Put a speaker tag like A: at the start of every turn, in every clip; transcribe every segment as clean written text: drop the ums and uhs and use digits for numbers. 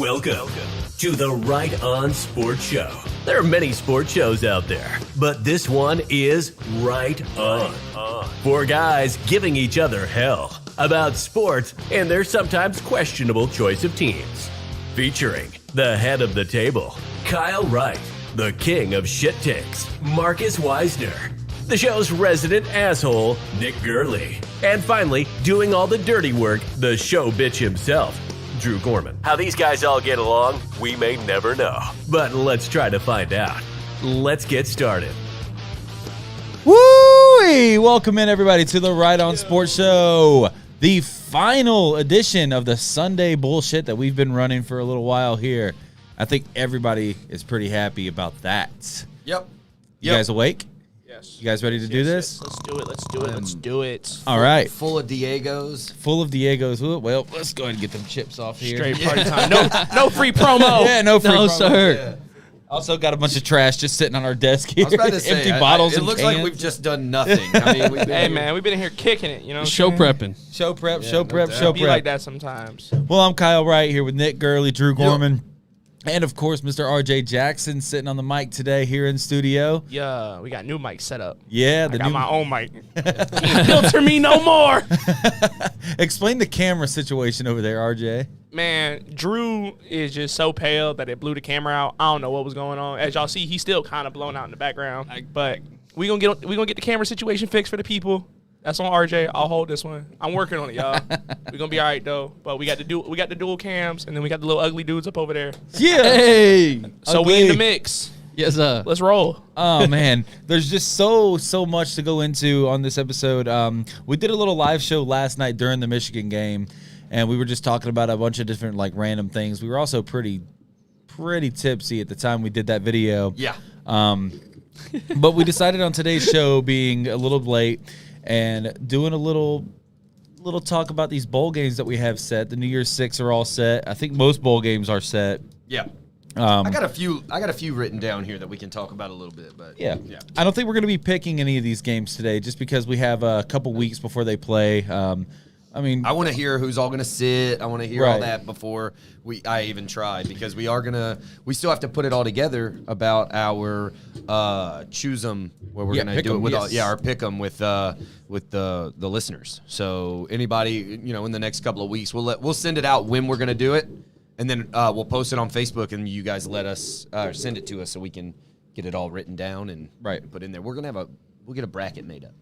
A: Welcome to the Right On Sports Show. There are many sports shows out there, but this one is Right On. Four guys giving each other hell about sports and their sometimes questionable choice of teams. Featuring the head of the table, Kyle Wright, the king of shit takes, Marcus Weisner, the show's resident asshole, Nick Gurley, and finally, doing all the dirty work, the show bitch himself, Drew Gorman. How these guys all get along, we may never know. But let's try to find out. Let's get started.
B: Woo! Welcome in, everybody, to the Right On Sports Show. The final edition of the Sunday bullshit that we've been running for a little while here. I think everybody is pretty happy about that.
C: Yep.
B: You guys awake?
C: Yes.
B: You guys ready to do this?
D: Let's do it. Let's do it.
B: All right.
C: Full of Diegos.
B: Full of Diegos. Well, let's go ahead and get them chips off here.
D: Straight party time. No free promo.
B: Yeah, no free promo.
D: sir.
C: Yeah.
B: Also got a bunch of trash just sitting on our desk here.
C: I was about to say,
B: empty bottles
C: it
B: and
C: looks
B: cans.
C: like we've just done nothing. I mean,
D: We've been here kicking it. You know,
E: Show prepping.
B: Show prep,
C: Yeah,
B: show
C: no
B: prep,
C: doubt.
B: show
D: be
B: prep.
D: like that sometimes.
B: Well, I'm Kyle Wright here with Nick Gurley, Drew Gorman, and of course, Mr. RJ Jackson sitting on the mic today here in studio.
D: Yeah, we got new mic set up.
B: Yeah,
D: I got my own mic. Filter me no more.
B: Explain the camera situation over there, RJ.
D: Man, Drew is just so pale that it blew the camera out. I don't know what was going on. As y'all see, he's still kind of blown out in the background. But we gonna get the camera situation fixed for the people. That's on RJ. I'll hold this one. I'm working on it, y'all. We're gonna be all right though. But we got the dual cams, and then we got the little ugly dudes up over there.
B: Yeah.
E: Hey.
D: So we in the mix.
E: Yes, sir.
D: Let's roll.
B: Oh man, there's just so much to go into on this episode. We did a little live show last night during the Michigan game, and we were just talking about a bunch of different like random things. We were also pretty tipsy at the time we did that video.
C: Yeah.
B: But we decided on today's show being a little late and doing a little talk about these bowl games that we have set. The New Year's Six are all set. I think most bowl games are set.
C: Yeah. I got a few written down here that we can talk about a little bit, but
B: Yeah. I don't think we're going to be picking any of these games today just because we have a couple weeks before they play. I mean,
C: I want to hear who's all going to sit. I want to hear
B: Right.
C: all that before I even try, because we still have to put it all together about our choose 'em, where we're
B: Yeah,
C: going to do it
B: pick 'em,
C: with
B: yes.
C: our pick 'em with the listeners. So anybody, in the next couple of weeks, we'll send it out when we're going to do it, and then we'll post it on Facebook, and you guys let us send it to us so we can get it all written down and
B: Right.
C: put in there. We'll get a bracket made up.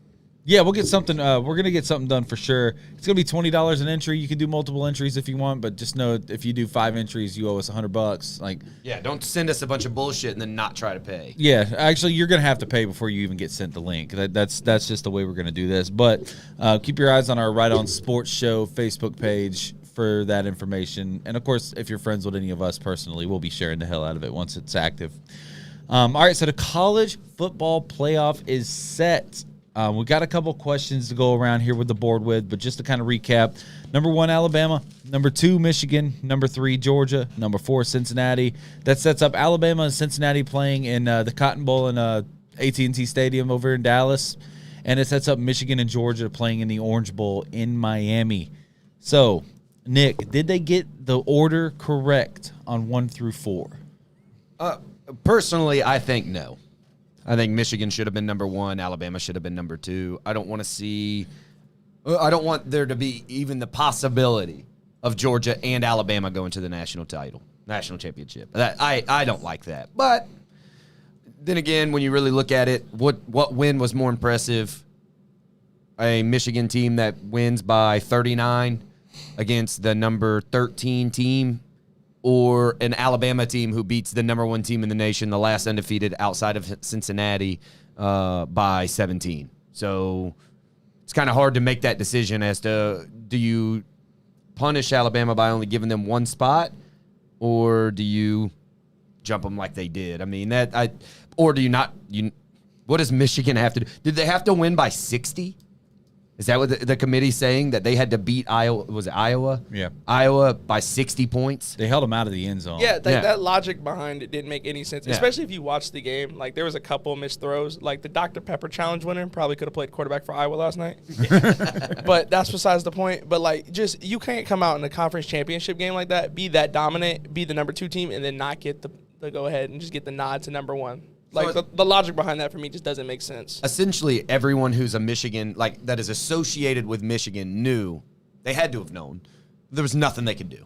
B: yeah, we'll get something. We're going to get something done for sure. It's going to be $20 an entry. You can do multiple entries if you want, but just know if you do 5 entries, you owe us $100. Like,
C: Yeah, don't send us a bunch of bullshit and then not try to pay.
B: yeah, actually, you're going to have to pay before you even get sent the link. That's just the way we're going to do this. But keep your eyes on our Right On Sports Show Facebook page for that information. And, of course, if you're friends with any of us personally, we'll be sharing the hell out of it once it's active. All right, so the college football playoff is set. We got a couple questions to go around here with the board with, but just to kind of recap, number 1, Alabama, number 2, Michigan, number 3, Georgia, number 4, Cincinnati. That sets up Alabama and Cincinnati playing in the Cotton Bowl in AT&T Stadium over in Dallas, and it sets up Michigan and Georgia playing in the Orange Bowl in Miami. So, Nick, did they get the order correct on 1 through 4?
C: Personally, I think no. I think Michigan should have been number 1. Alabama should have been number 2. I don't want there to be even the possibility of Georgia and Alabama going to the national championship. I don't like that. But then again, when you really look at it, what win was more impressive? A Michigan team that wins by 39 against the number 13 team, or an Alabama team who beats the number 1 team in the nation, the last undefeated outside of Cincinnati, by 17. So it's kind of hard to make that decision as to, do you punish Alabama by only giving them 1 spot, or do you jump them like they did? I mean, or do you not? What does Michigan have to do? Did they have to win by 60? Is that what the committee's saying, that they had to beat Iowa? Was it Iowa?
B: Yeah.
C: Iowa by 60 points.
B: They held them out of the end zone.
D: Yeah, that logic behind it didn't make any sense, especially if you watched the game. Like, there was a couple missed throws. Like, the Dr. Pepper Challenge winner probably could have played quarterback for Iowa last night. But that's besides the point. But, like, just you can't come out in a conference championship game like that, be that dominant, be the number 2 team, and then not get the go-ahead and just get the nod to number 1. Like, the logic behind that for me just doesn't make sense.
C: Essentially, everyone who's a Michigan, like, that is associated with Michigan knew, they had to have known, there was nothing they could do.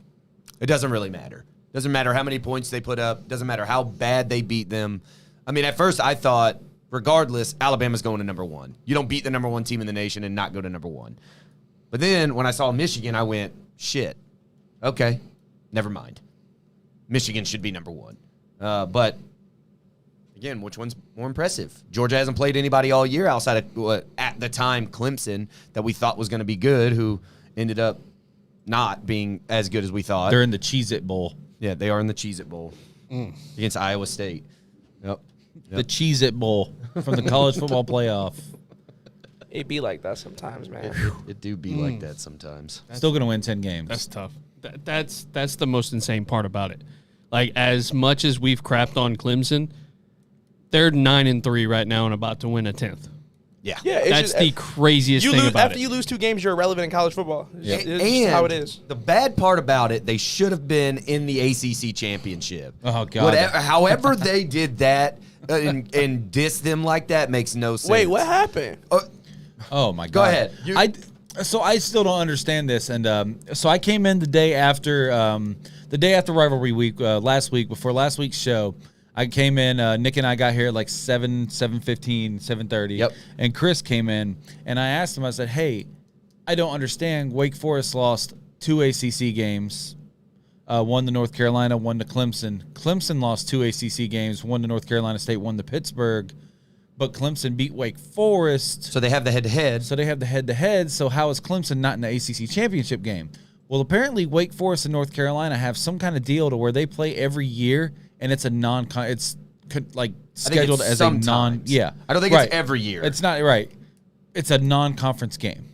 C: It doesn't really matter. Doesn't matter how many points they put up. Doesn't matter how bad they beat them. I mean, at first I thought, regardless, Alabama's going to number 1. You don't beat the number 1 team in the nation and not go to number 1. But then when I saw Michigan, I went, shit, okay, never mind. Michigan should be number 1. But again, which one's more impressive? Georgia hasn't played anybody all year outside of, at the time, Clemson, that we thought was going to be good, who ended up not being as good as we thought.
B: They're in the Cheez-It Bowl.
C: Yeah, they are in the Cheez-It Bowl against Iowa State. Yep.
B: The Cheez-It Bowl from the college football playoff.
D: It be like that sometimes, man.
C: It do be like that sometimes.
B: Still going to win 10 games.
E: That's tough. That's the most insane part about it. Like, as much as we've crapped on Clemson, they're 9-3 right now and about to win a 10th.
C: Yeah.
D: Yeah,
E: That's the craziest thing about
D: after
E: it.
D: you lose 2 games, you're irrelevant in college football. It's
C: And
D: just how it is.
C: The bad part about it, they should have been in the ACC championship.
B: Oh, God.
C: However they did that and diss them like that makes no sense.
D: Wait, what happened?
B: Oh, my God.
C: Go ahead.
B: So I still don't understand this. And so I came in the day after rivalry week, last week, before last week's show. I came in, Nick and I got here at like 7:15, 7:30.
C: Yep.
B: And Chris came in, and I asked him, I said, hey, I don't understand. Wake Forest lost 2 ACC games, one to North Carolina, one to Clemson. Clemson lost 2 ACC games, one to North Carolina State, one to Pittsburgh. But Clemson beat Wake Forest.
C: So they have the head-to-head.
B: So they have the head-to-head. So how is Clemson not in the ACC championship game? Well, apparently Wake Forest and North Carolina have some kind of deal to where they play every year, and it's scheduled as
C: sometimes.
B: a non. Yeah,
C: I don't think it's every year.
B: It's not right. It's a non-conference game.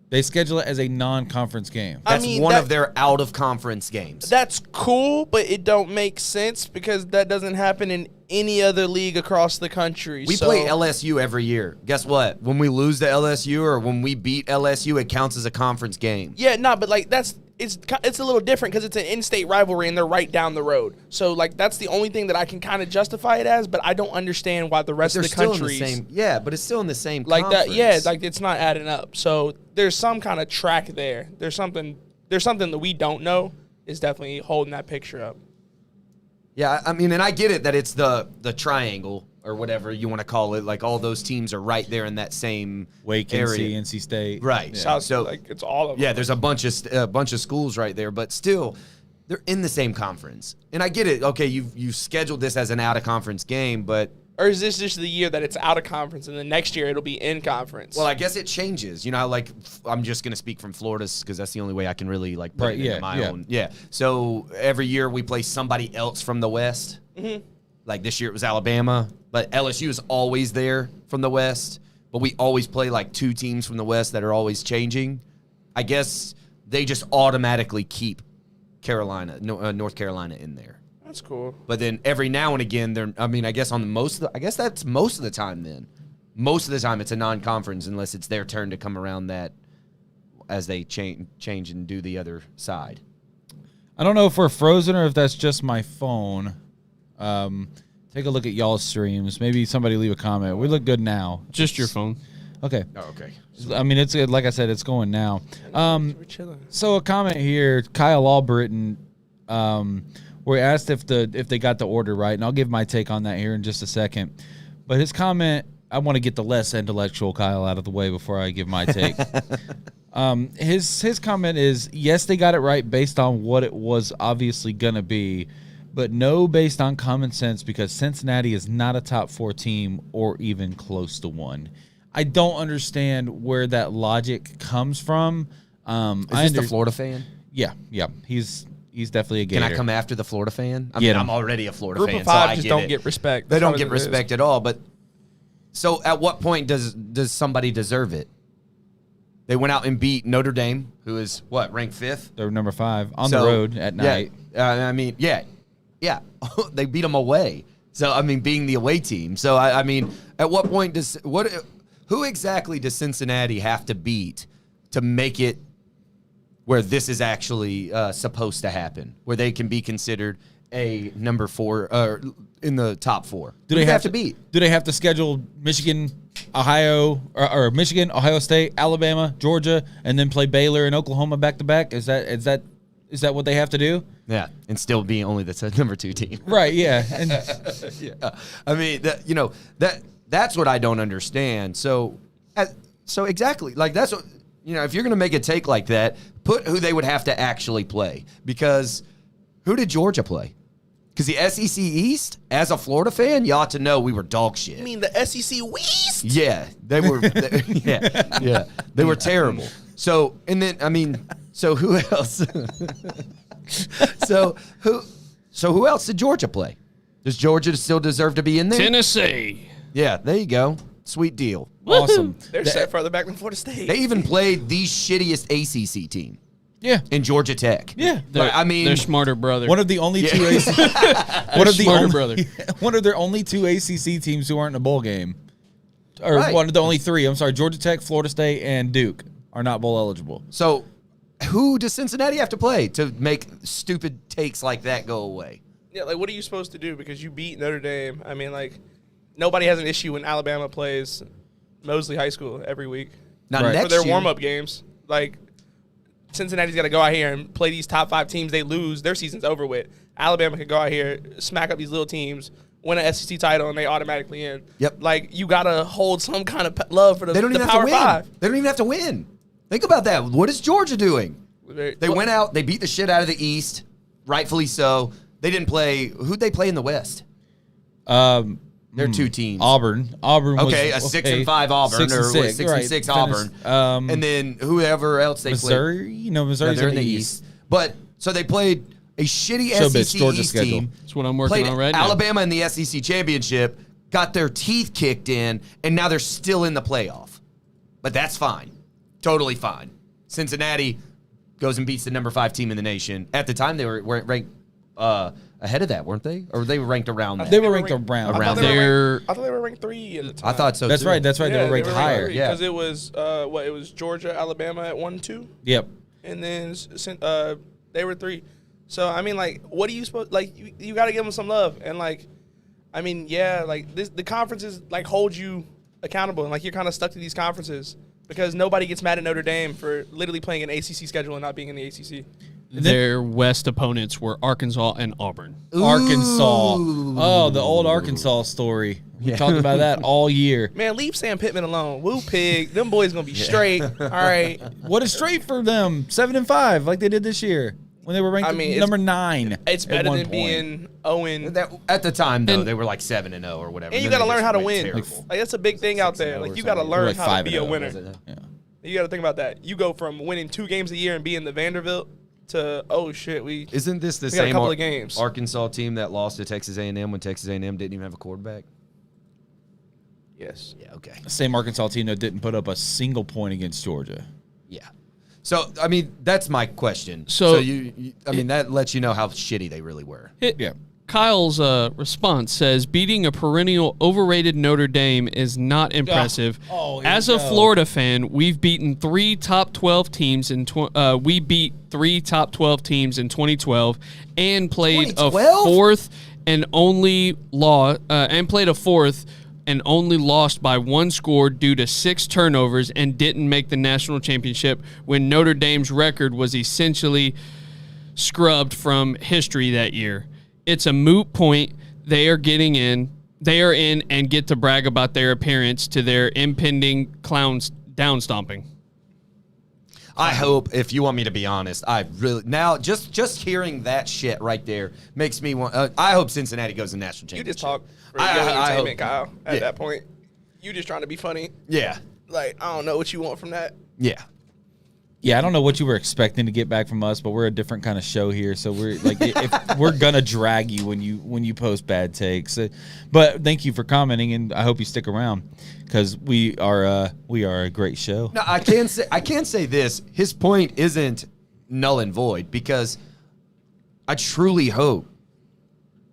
B: They schedule it as a non-conference game.
C: That's one of their out-of-conference games.
D: That's cool, but it don't make sense because that doesn't happen in any other league across the country.
C: We play LSU every year. Guess what? When we lose to LSU or when we beat LSU, it counts as a conference game.
D: Yeah, but like it's a little different because it's an in-state rivalry and they're right down the road. So like that's the only thing that I can kind of justify it as, but I don't understand why the rest of the countries
C: but it's still in the same
D: like
C: conference.
D: that. Yeah, like it's not adding up. So there's some kind of track there. There's something that we don't know is definitely holding that picture up.
C: Yeah, I mean, and I get it that it's the triangle or whatever you want to call it. Like all those teams are right there in that same
B: Wake,
C: area.
B: NC State.
C: Right.
B: Yeah.
D: So like it's all of them.
C: Yeah, there's a bunch of schools right there, but still, they're in the same conference. And I get it. Okay, you scheduled this as an out-of-conference game, but...
D: Or is this just the year that it's out of conference and the next year it'll be in conference?
C: Well, I guess it changes. You know, like I'm just going to speak from Florida because that's the only way I can really like put it into my own. Yeah. So every year we play somebody else from the West. Mm-hmm. Like this year it was Alabama, but LSU is always there from the West. But we always play like 2 teams from the West that are always changing. I guess they just automatically keep North Carolina in there.
D: That's cool.
C: But then every now and again, I guess that's most of the time then. Most of the time it's a non-conference unless it's their turn to come around that as they change and do the other side.
B: I don't know if we're frozen or if that's just my phone. Take a look at y'all's streams. Maybe somebody leave a comment. We look good now.
E: Just your phone.
B: Okay.
C: Oh, okay.
B: I mean, it's like I said, it's going now.
D: We're chilling.
B: So a comment here, Kyle Albritton, where he asked if they got the order right, and I'll give my take on that here in just a second. But his comment, I want to get the less intellectual Kyle out of the way before I give my take. His comment is, yes, they got it right based on what it was obviously going to be, but no based on common sense because Cincinnati is not a top 4 team or even close to one. I don't understand where that logic comes from.
C: Is this the Florida fan?
B: Yeah. He's definitely a Gator.
C: Can I come after the Florida fan? I
B: Get
C: mean,
B: him.
C: I'm already a Florida
D: Group
C: fan,
D: of 5
C: so I
D: just
C: get
D: don't
C: it.
D: get respect.
C: They
D: That's
C: don't
D: all
C: get
D: it is.
C: respect at all, but So at what point does somebody deserve it? They went out and beat Notre Dame, who is ranked 5th?
B: They're number 5 on the road at night.
C: Yeah. They beat them away. So I mean, being the away team. So I mean, at what point who exactly does Cincinnati have to beat to make it where this is actually supposed to happen, where they can be considered a number 4 in the top 4?
B: Do they have
C: to beat?
B: Do they have to schedule Michigan, Ohio, or Michigan, Ohio State, Alabama, Georgia, and then play Baylor and Oklahoma back to back? Is that what they have to do?
C: Yeah, and still be only the number 2 team.
B: Right. Yeah. And
C: Yeah. I mean, that's what I don't understand. So exactly, like that's what, if you're going to make a take like that, put who they would have to actually play, because who did Georgia play? Because the SEC East, as a Florida fan, you ought to know we were dog shit.
D: You mean the SEC West?
C: Yeah, they were. They were terrible. So, and then so who else? so who else did Georgia play? Does Georgia still deserve to be in there?
E: Tennessee.
C: Yeah, there you go. Sweet deal.
B: awesome.
D: They're set further back than Florida State.
C: They even played the shittiest ACC team
B: Yeah.
C: in Georgia Tech.
B: Yeah.
E: They're smarter, brother.
B: One of the only two one of their only 2 ACC teams who aren't in a bowl game, or
C: Right.
B: one of the only 3. I'm sorry, Georgia Tech, Florida State, and Duke are not bowl eligible.
C: So, who does Cincinnati have to play to make stupid takes like that go away?
D: Yeah, like, what are you supposed to do? Because you beat Notre Dame. I mean, like, nobody has an issue when Alabama plays Mosley High School every week.
C: Now,
B: Right.
C: next
D: For their
C: year-
D: warm-up games. Like, Cincinnati's got to go out here and play these top 5 teams. They lose, their season's over with. Alabama can go out here, smack up these little teams, win an SEC title, and they automatically in.
C: Yep.
D: Like, you got to hold some kind of love for the,
C: They don't
D: the
C: even have
D: Power
C: to win.
D: 5.
C: They don't even have to win. Think about that. What is Georgia doing? They
D: Well,
C: went out, they beat the shit out of the East, rightfully so. They didn't play. Who'd they play in the West? They're 2 teams.
B: Auburn. Auburn was
C: Okay, a 6-5 Auburn,
B: 6 and
C: or
B: 6,
C: 6-6
B: right.
C: Auburn,
B: Finished,
C: and then whoever else they
B: Missouri.
C: played.
B: You know, Missouri's
C: They're
B: in the East.
C: But so they played a shitty
B: Showbiz,
C: SEC
B: Georgia
C: East
B: schedule.
C: team.
E: That's what I'm working
C: Played
E: on right now.
C: Alabama in the SEC championship, got their teeth kicked in, and now they're still in the playoff. But that's fine, totally fine. Cincinnati goes and beats the number 5 team in the nation. At the time, they were ranked ahead of that, weren't they? Or they were ranked around that?
B: They were ranked around.
C: Around
E: there.
D: I thought they were ranked 3 at the time.
C: I thought so.
B: That's
C: too.
B: right. That's right. they were ranked higher.
C: Yeah.
D: Because it was, it was Georgia, Alabama at 1-2.
B: Yep.
D: And then they were 3. So, I mean, like, what are you supposed, like, you got to give them some love. And, like, I mean, yeah, like, the conferences, like, hold you accountable. And, like, you're kind of stuck to these conferences because nobody gets mad at Notre Dame for literally playing an ACC schedule and not being in the ACC.
E: Their West opponents were Arkansas and Auburn.
B: Arkansas. Oh, the old Arkansas story. We talked about that all year.
D: Man, leave Sam Pittman alone. Woo pig. Them boys going to be straight. All right.
B: What is straight for them? 7-5, like they did this year when they were ranked number 9.
D: It's
B: at
D: better
B: one
D: than
B: point.
D: being 0-.
C: At the time, though,
E: And-
C: they were like 7-0 or whatever.
D: And you
C: then
D: got to
C: they
D: learn
C: just
D: how to
C: went
D: win.
C: terrible.
D: Like, that's a big thing out there.
C: 6-0
D: Like,
C: or
D: you got to
C: something.
D: learn
B: Like
D: how to be a
B: 5-0.
D: winner.
B: Yeah.
D: You got to think about that. You go from winning 2 games a year and being the Vanderbilt to, oh, shit,
C: Isn't this the
D: we got a
C: same
D: couple of games.
C: Arkansas team that lost to Texas A&M when Texas A&M didn't even have a quarterback?
D: Yes.
C: Yeah, okay.
B: Same Arkansas team that didn't put up a single point against Georgia.
C: Yeah. So, I mean, that's my question.
E: So-
C: I mean, that lets you know how shitty they really were.
B: Yeah.
E: Kyle's response says, beating a perennial overrated Notre Dame is not impressive.
B: Oh, here
E: As
B: we
E: a
B: go.
E: Florida fan, we've beaten 3 top 12 teams we beat 3 top 12 teams in 2012 and played
C: 2012?
E: a fourth and only lost by 1 score due to 6 turnovers and didn't make the national championship when Notre Dame's record was essentially scrubbed from history that year. It's a moot point. They are in and get to brag about their appearance to their impending clowns down stomping.
C: I hope, if you want me to be honest, I really now just hearing that shit right there makes me want. I hope Cincinnati goes to national
D: You
C: championship.
D: just talk for
C: I
D: your
C: hope-
D: entertainment, Kyle, at
C: Yeah.
D: that point. You just trying to be funny.
C: Yeah,
D: Like, I don't know what you want from that.
C: yeah.
B: Yeah, I don't know what you were expecting to get back from us, but we're a different kind of show here. So we're like, if we're gonna drag you when you post bad takes. But thank you for commenting, and I hope you stick around because we are a great show.
C: No, I can say this. His point isn't null and void because I truly hope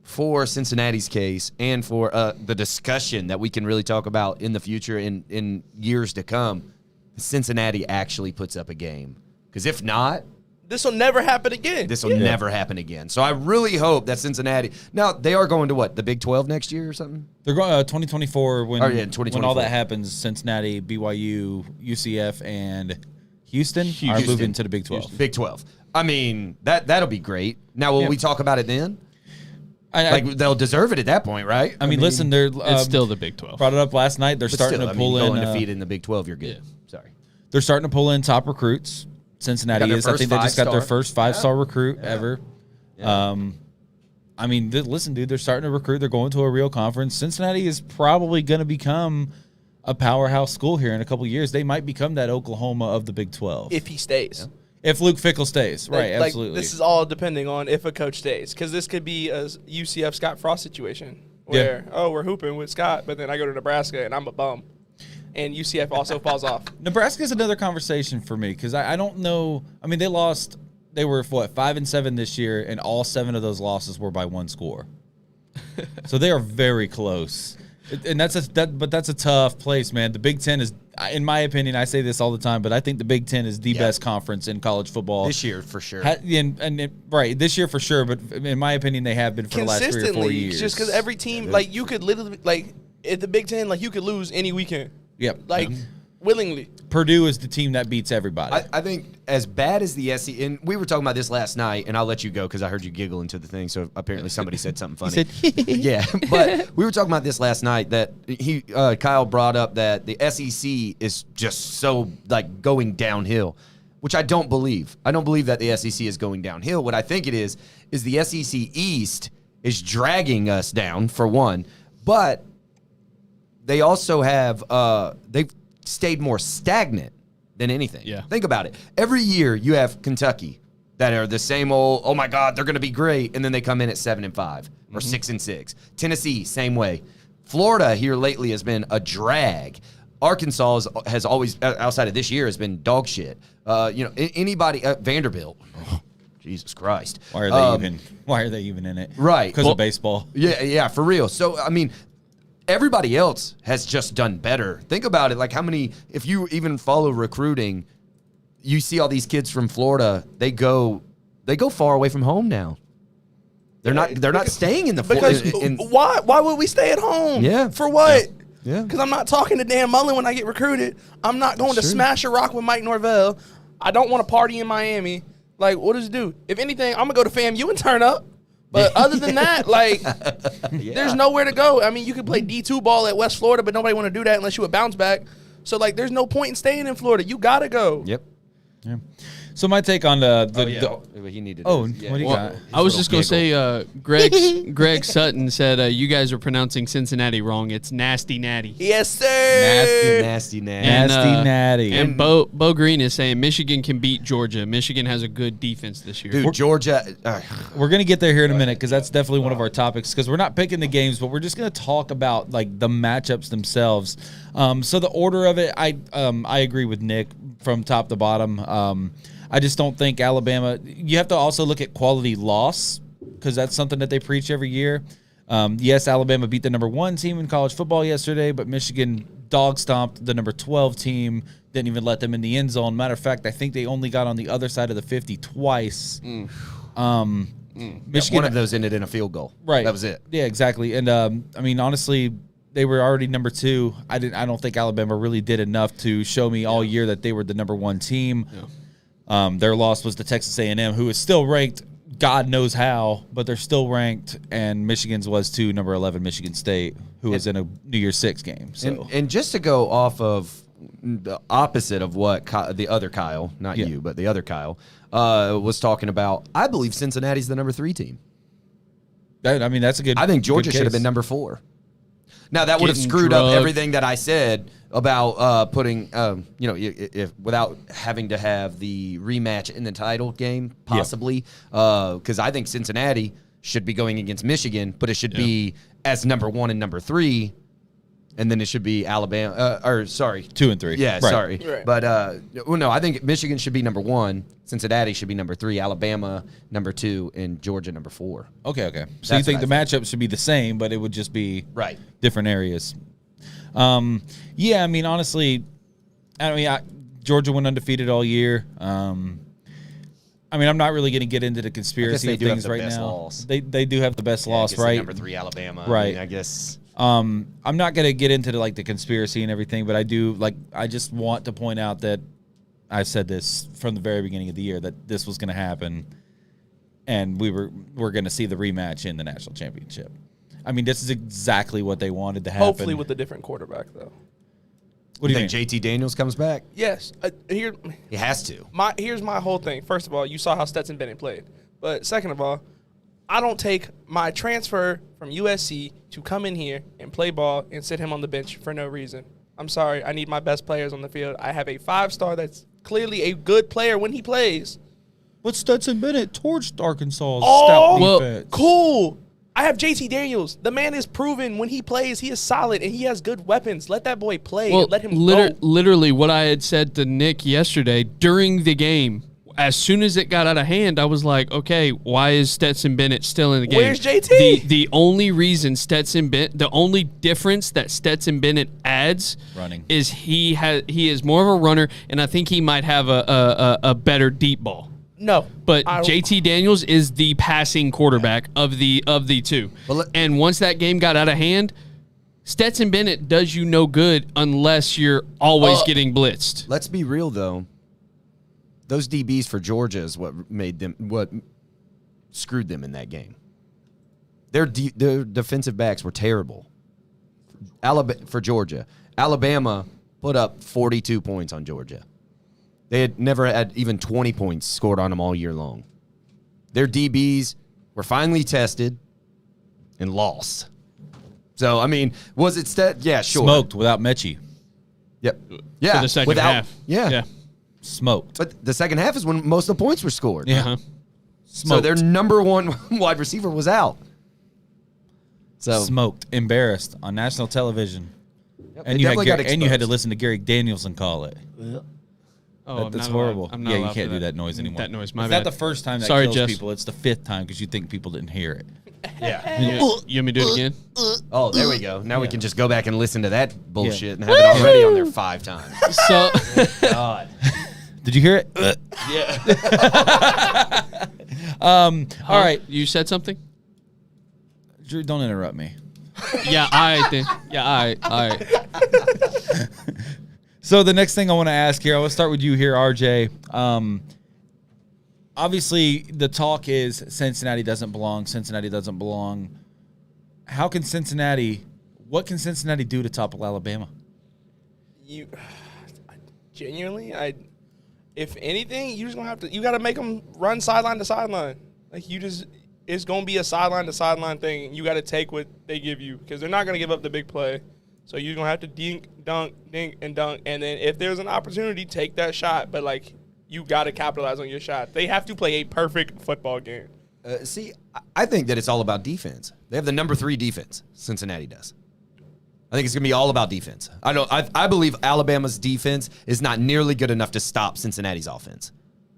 C: for Cincinnati's case and for the discussion that we can really talk about in the future in years to come, Cincinnati actually puts up a game. Because if not,
D: this will never happen again.
C: This will never happen again. So I really hope that Cincinnati. Now they are going to what, the Big 12 next year or something?
B: They're going 2024 when
C: 2024.
B: when all that happens. Cincinnati, BYU, UCF, and Houston are moving to the Big 12.
C: Big 12. I mean that'll be great. Now will we talk about it then? They'll deserve it at that point, right?
B: I mean, listen, they're
E: It's still the Big 12.
B: brought it up last night. They're starting to pull in
C: undefeated in the Big 12. You're good.
E: Yeah.
C: Sorry.
B: They're starting to pull in top recruits. Cincinnati
C: Got their
B: is. I
C: first
B: think they just got their
C: five-star.
B: first 5-star recruit ever.
C: Yeah.
B: I mean, listen, dude, they're starting to recruit. They're going to a real conference. Cincinnati is probably going to become a powerhouse school here in a couple of years. They might become that Oklahoma of the Big 12.
D: If he stays.
B: If Luke Fickell stays. Right,
D: Like,
B: absolutely.
D: this is all depending on if a coach stays. Because this could be a UCF Scott Frost situation where, we're hooping with Scott, but then I go to Nebraska and I'm a bum. And UCF also falls off.
B: Nebraska is another conversation for me because I don't know. I mean, they were 5-7 this year, and all 7 of those losses were by 1 score. So they are very close. And that's a tough place, man. The Big Ten is, in my opinion, I say this all the time, but I think the Big Ten is the best conference in college football
C: This year for sure.
B: Right, this year for sure. But in my opinion, they have been for the last 3 or 4 years.
D: Just because every team, like, you could literally, like, at the Big Ten, like, you could lose any weekend.
B: Yep.
D: Like, willingly.
B: Purdue is the team that beats everybody.
C: I think as bad as the SEC, and we were talking about this last night, and I'll let you go because I heard you giggle into the thing, so apparently somebody said something funny. Yeah, but we were talking about this last night that Kyle brought up that the SEC is just so, like, going downhill, which I don't believe. I don't believe that the SEC is going downhill. What I think it is the SEC East is dragging us down, for one, but they also have they've stayed more stagnant than anything.
E: Yeah.
C: Think about it. Every year you have Kentucky that are the same old, oh my God, they're going to be great, and then they come in at 7-5 or 6-6. Tennessee, same way. Florida here lately has been a drag. Arkansas has always, outside of this year, has been dog shit. Anybody, Vanderbilt. Oh, Jesus Christ.
B: Why are they even in it?
C: Right.
B: Because of baseball.
C: Yeah, for real. So, I mean, everybody else has just done better. Think about it. Like, how many, if you even follow recruiting, you see all these kids from Florida, they go far away from home now. They're not staying in the
D: Because why would we stay at home?
C: Yeah.
D: For what?
C: Yeah.
D: Because I'm not talking to Dan Mullen when I get recruited. I'm not going to smash a rock with Mike Norvell. I don't want to party in Miami. Like, what does it do? If anything, I'm going to go to FAMU and turn up. But other than that, like, there's nowhere to go. I mean, you could play D2 ball at West Florida, but nobody want to do that unless you a bounce back. So, like, there's no point in staying in Florida. You got to go.
C: Yep.
B: Yeah. So my take on
C: He needed.
B: what do you got?
E: I was just going to say, Greg Sutton said you guys are pronouncing Cincinnati wrong. It's Nasty Natty.
D: Yes, sir.
C: Nasty.
B: Natty.
E: And Bo Green is saying Michigan can beat Georgia. Michigan has a good defense this year.
C: Dude, Georgia.
B: We're going to get there here in a minute because that's definitely one of our topics because we're not picking the games, but we're just going to talk about, like, the matchups themselves. So the order of it, I agree with Nick from top to bottom. I just don't think Alabama – you have to also look at quality loss because that's something that they preach every year. Yes, Alabama beat the number 1 team in college football yesterday, but Michigan dog stomped the number 12 team, didn't even let them in the end zone. Matter of fact, I think they only got on the other side of the 50 twice. Michigan,
C: one of those ended in a field goal.
B: Right.
C: That was it.
B: Yeah, exactly. And, I mean, honestly – they were already number 2. I don't think Alabama really did enough to show me all year that they were the number 1 team. Yeah. Their loss was to Texas A&M, who is still ranked, God knows how, but they're still ranked. And Michigan's was to number 11 Michigan State, who was in a New Year's 6 game. So
C: and just to go off of the opposite of what the other Kyle, not you, but the other Kyle, was talking about, I believe Cincinnati's the number 3 team.
B: That's a good.
C: I think Georgia
B: good
C: should have
B: case.
C: been number 4. Now, that would have
E: Getting
C: screwed up
E: drugged.
C: everything that I said about putting, if without having to have the rematch in the title game, possibly, because I think Cincinnati should be going against Michigan, but it should be as number 1 and number 3, and then it should be Alabama,
B: 2 and 3.
C: Yeah,
B: Right.
C: sorry.
D: Right.
C: But, no, I think Michigan should be number 1, Cincinnati should be number 3, Alabama number 2, and Georgia number 4.
B: Okay. So you
C: That's
B: think
C: what
B: the
C: I
B: matchup should be the same, but it would just be
C: Right.
B: different areas. I mean, honestly, Georgia went undefeated all year. I'm not really going to get into the conspiracy
C: they
B: of
C: do have
B: things
C: the
B: right
C: best
B: now.
C: loss.
B: They do have the best loss,
C: I guess
B: right?
C: Number 3, Alabama.
B: Right.
C: I guess.
B: I'm not going to get into the conspiracy and everything, but I just want to point out that I said this from the very beginning of the year that this was going to happen, and we're going to see the rematch in the national championship. I mean, this is exactly what they wanted to happen.
D: Hopefully with a different quarterback, though.
B: What do you
C: think
B: think?
C: JT Daniels comes back?
D: Yes. He
C: has to.
D: Here's my whole thing. First of all, you saw how Stetson Bennett played. But second of all, I don't take my transfer from USC to come in here and play ball and sit him on the bench for no reason. I'm sorry. I need my best players on the field. I have a 5-star that's clearly a good player when he plays.
B: But Stetson Bennett torched Arkansas's
D: Oh,
B: stout defense.
D: Cool. I have JT Daniels. The man is proven when he plays, he is solid and he has good weapons. Let that boy play.
E: Well,
D: Let him go.
E: literally what I had said to Nick yesterday during the game, as soon as it got out of hand, I was like, okay, why is Stetson Bennett still in the game?
D: Where's JT?
E: The only reason the only difference that Stetson Bennett adds
B: Running.
E: is he is more of a runner, and I think he might have a better deep ball.
D: No.
E: But JT Daniels is the passing quarterback of the two. And once that game got out of hand, Stetson Bennett does you no good unless you're always getting blitzed.
C: Let's be real, though. Those DBs for Georgia is what screwed them in that game. Their defensive backs were terrible. For Georgia. Alabama put up 42 points on Georgia. They had never had even 20 points scored on them all year long. Their DBs were finally tested and lost. So, I mean, was it yeah, sure.
B: Smoked without Mechie.
C: Yep. Yeah.
E: For the second half.
C: Yeah.
B: Smoked.
C: But the second half is when most of the points were scored.
B: Yeah.
E: Uh-huh.
C: So their number 1 wide receiver was out. So
B: Smoked. Embarrassed on national television.
C: Yep,
B: And
C: they
B: you
C: definitely got
B: had to
C: exposed.
B: listen to Gary Danielson call it.
E: Oh,
B: That's
E: I'm not
B: horrible.
E: allowed- I'm not
B: Yeah, you
E: allowed
B: can't
E: for
B: do that noise anymore.
E: That noise, my
B: It's
E: bad.
B: not the first time that
E: Sorry,
B: kills
E: Jess.
B: people. It's the 5th time because you think people didn't hear it.
C: Yeah.
E: You want me to do it again?
C: Oh, there we go. Now we can just go back and listen to that bullshit and have it already on there 5 times.
E: So,
C: God.
B: Did you hear it?
C: Yeah.
B: All right.
E: You said something?
B: Drew, don't interrupt me.
E: Yeah, I think. Yeah, I.
B: So the next thing I want to ask here, I want to start with you here, RJ. Obviously, the talk is Cincinnati doesn't belong. Cincinnati doesn't belong. What can Cincinnati do to topple Alabama?
D: Genuinely, if anything, you just gonna have to. You got to make them run sideline to sideline. It's gonna be a sideline to sideline thing. You got to take what they give you because they're not gonna give up the big play. So you're gonna have to dink, dunk, and dunk, and then if there's an opportunity, take that shot. But you got to capitalize on your shot. They have to play a perfect football game.
C: See, I think that it's all about defense. They have the number 3 defense. Cincinnati does. I think it's going to be all about defense. I believe Alabama's defense is not nearly good enough to stop Cincinnati's offense.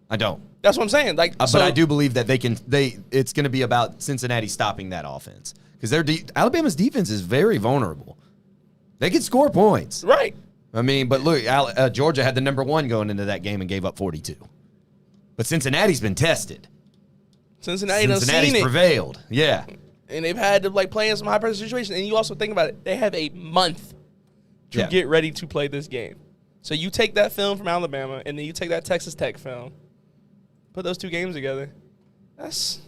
C: I don't.
D: That's what I'm saying.
C: But I do believe that it's going to be about Cincinnati stopping that offense because Alabama's defense is very vulnerable. They can score points.
D: Right.
C: I mean, but look, Georgia had the number 1 going into that game and gave up 42. But Cincinnati's been tested.
D: Cincinnati's seen it.
C: Prevailed. Yeah.
D: And they've had to play in some high pressure situations. And you also think about it, they have a month to get ready to play this game. So you take that film from Alabama and then you take that Texas Tech film, put those 2 games together. That's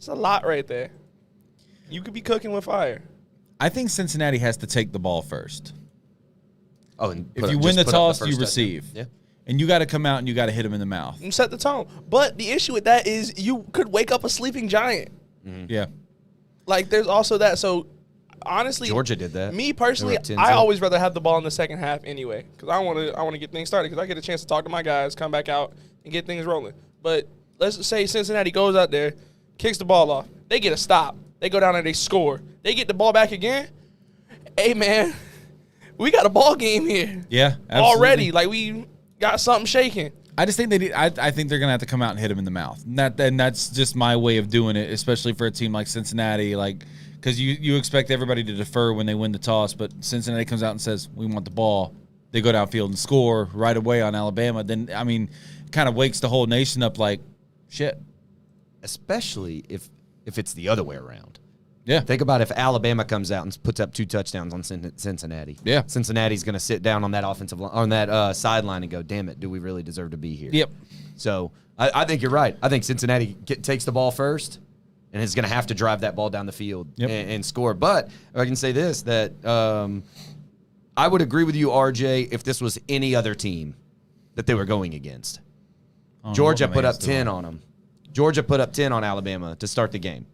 D: a lot right there. You could be cooking with fire.
B: I think Cincinnati has to take the ball first.
C: Oh, and
B: If you win the toss, you
C: first
B: receive.
C: touchdown. Yeah.
B: And you got to come out and you got to hit him in the mouth.
D: And set the tone. But the issue with that is you could wake up a sleeping giant.
B: Yeah.
D: There's also that. So honestly,
C: Georgia did that.
D: Me personally,
C: They were up
D: I
C: 10-0.
D: always rather have the ball in the second half anyway, because I want to get things started, because I get a chance to talk to my guys, come back out, and get things rolling. But let's say Cincinnati goes out there, kicks the ball off, they get a stop, they go down and they score, they get the ball back again. Hey man, we got a ball game here.
B: Yeah, absolutely.
D: Already, like we got something shaking.
B: I just think they need. I think they're gonna have to come out and hit him in the mouth. And that's just my way of doing it, especially for a team like Cincinnati. Like, because you expect everybody to defer when they win the toss, but Cincinnati comes out and says we want the ball. They go downfield and score right away on Alabama. Then I mean, kind of wakes the whole nation up. Like, shit.
C: Especially if it's the other way around.
B: Yeah.
C: Think about if Alabama comes out and puts up 2 touchdowns on Cincinnati.
B: Yeah.
C: Cincinnati's going to sit down on that offensive line, on that sideline and go, "Damn it, do we really deserve to be here?"
B: Yep.
C: So I think you're right. I think Cincinnati takes the ball first and is going to have to drive that ball down the field and score. But I can say this, that I would agree with you, RJ, if this was any other team that they were going against. Georgia put up 10 on them. Georgia put up 10 on Alabama to start the game.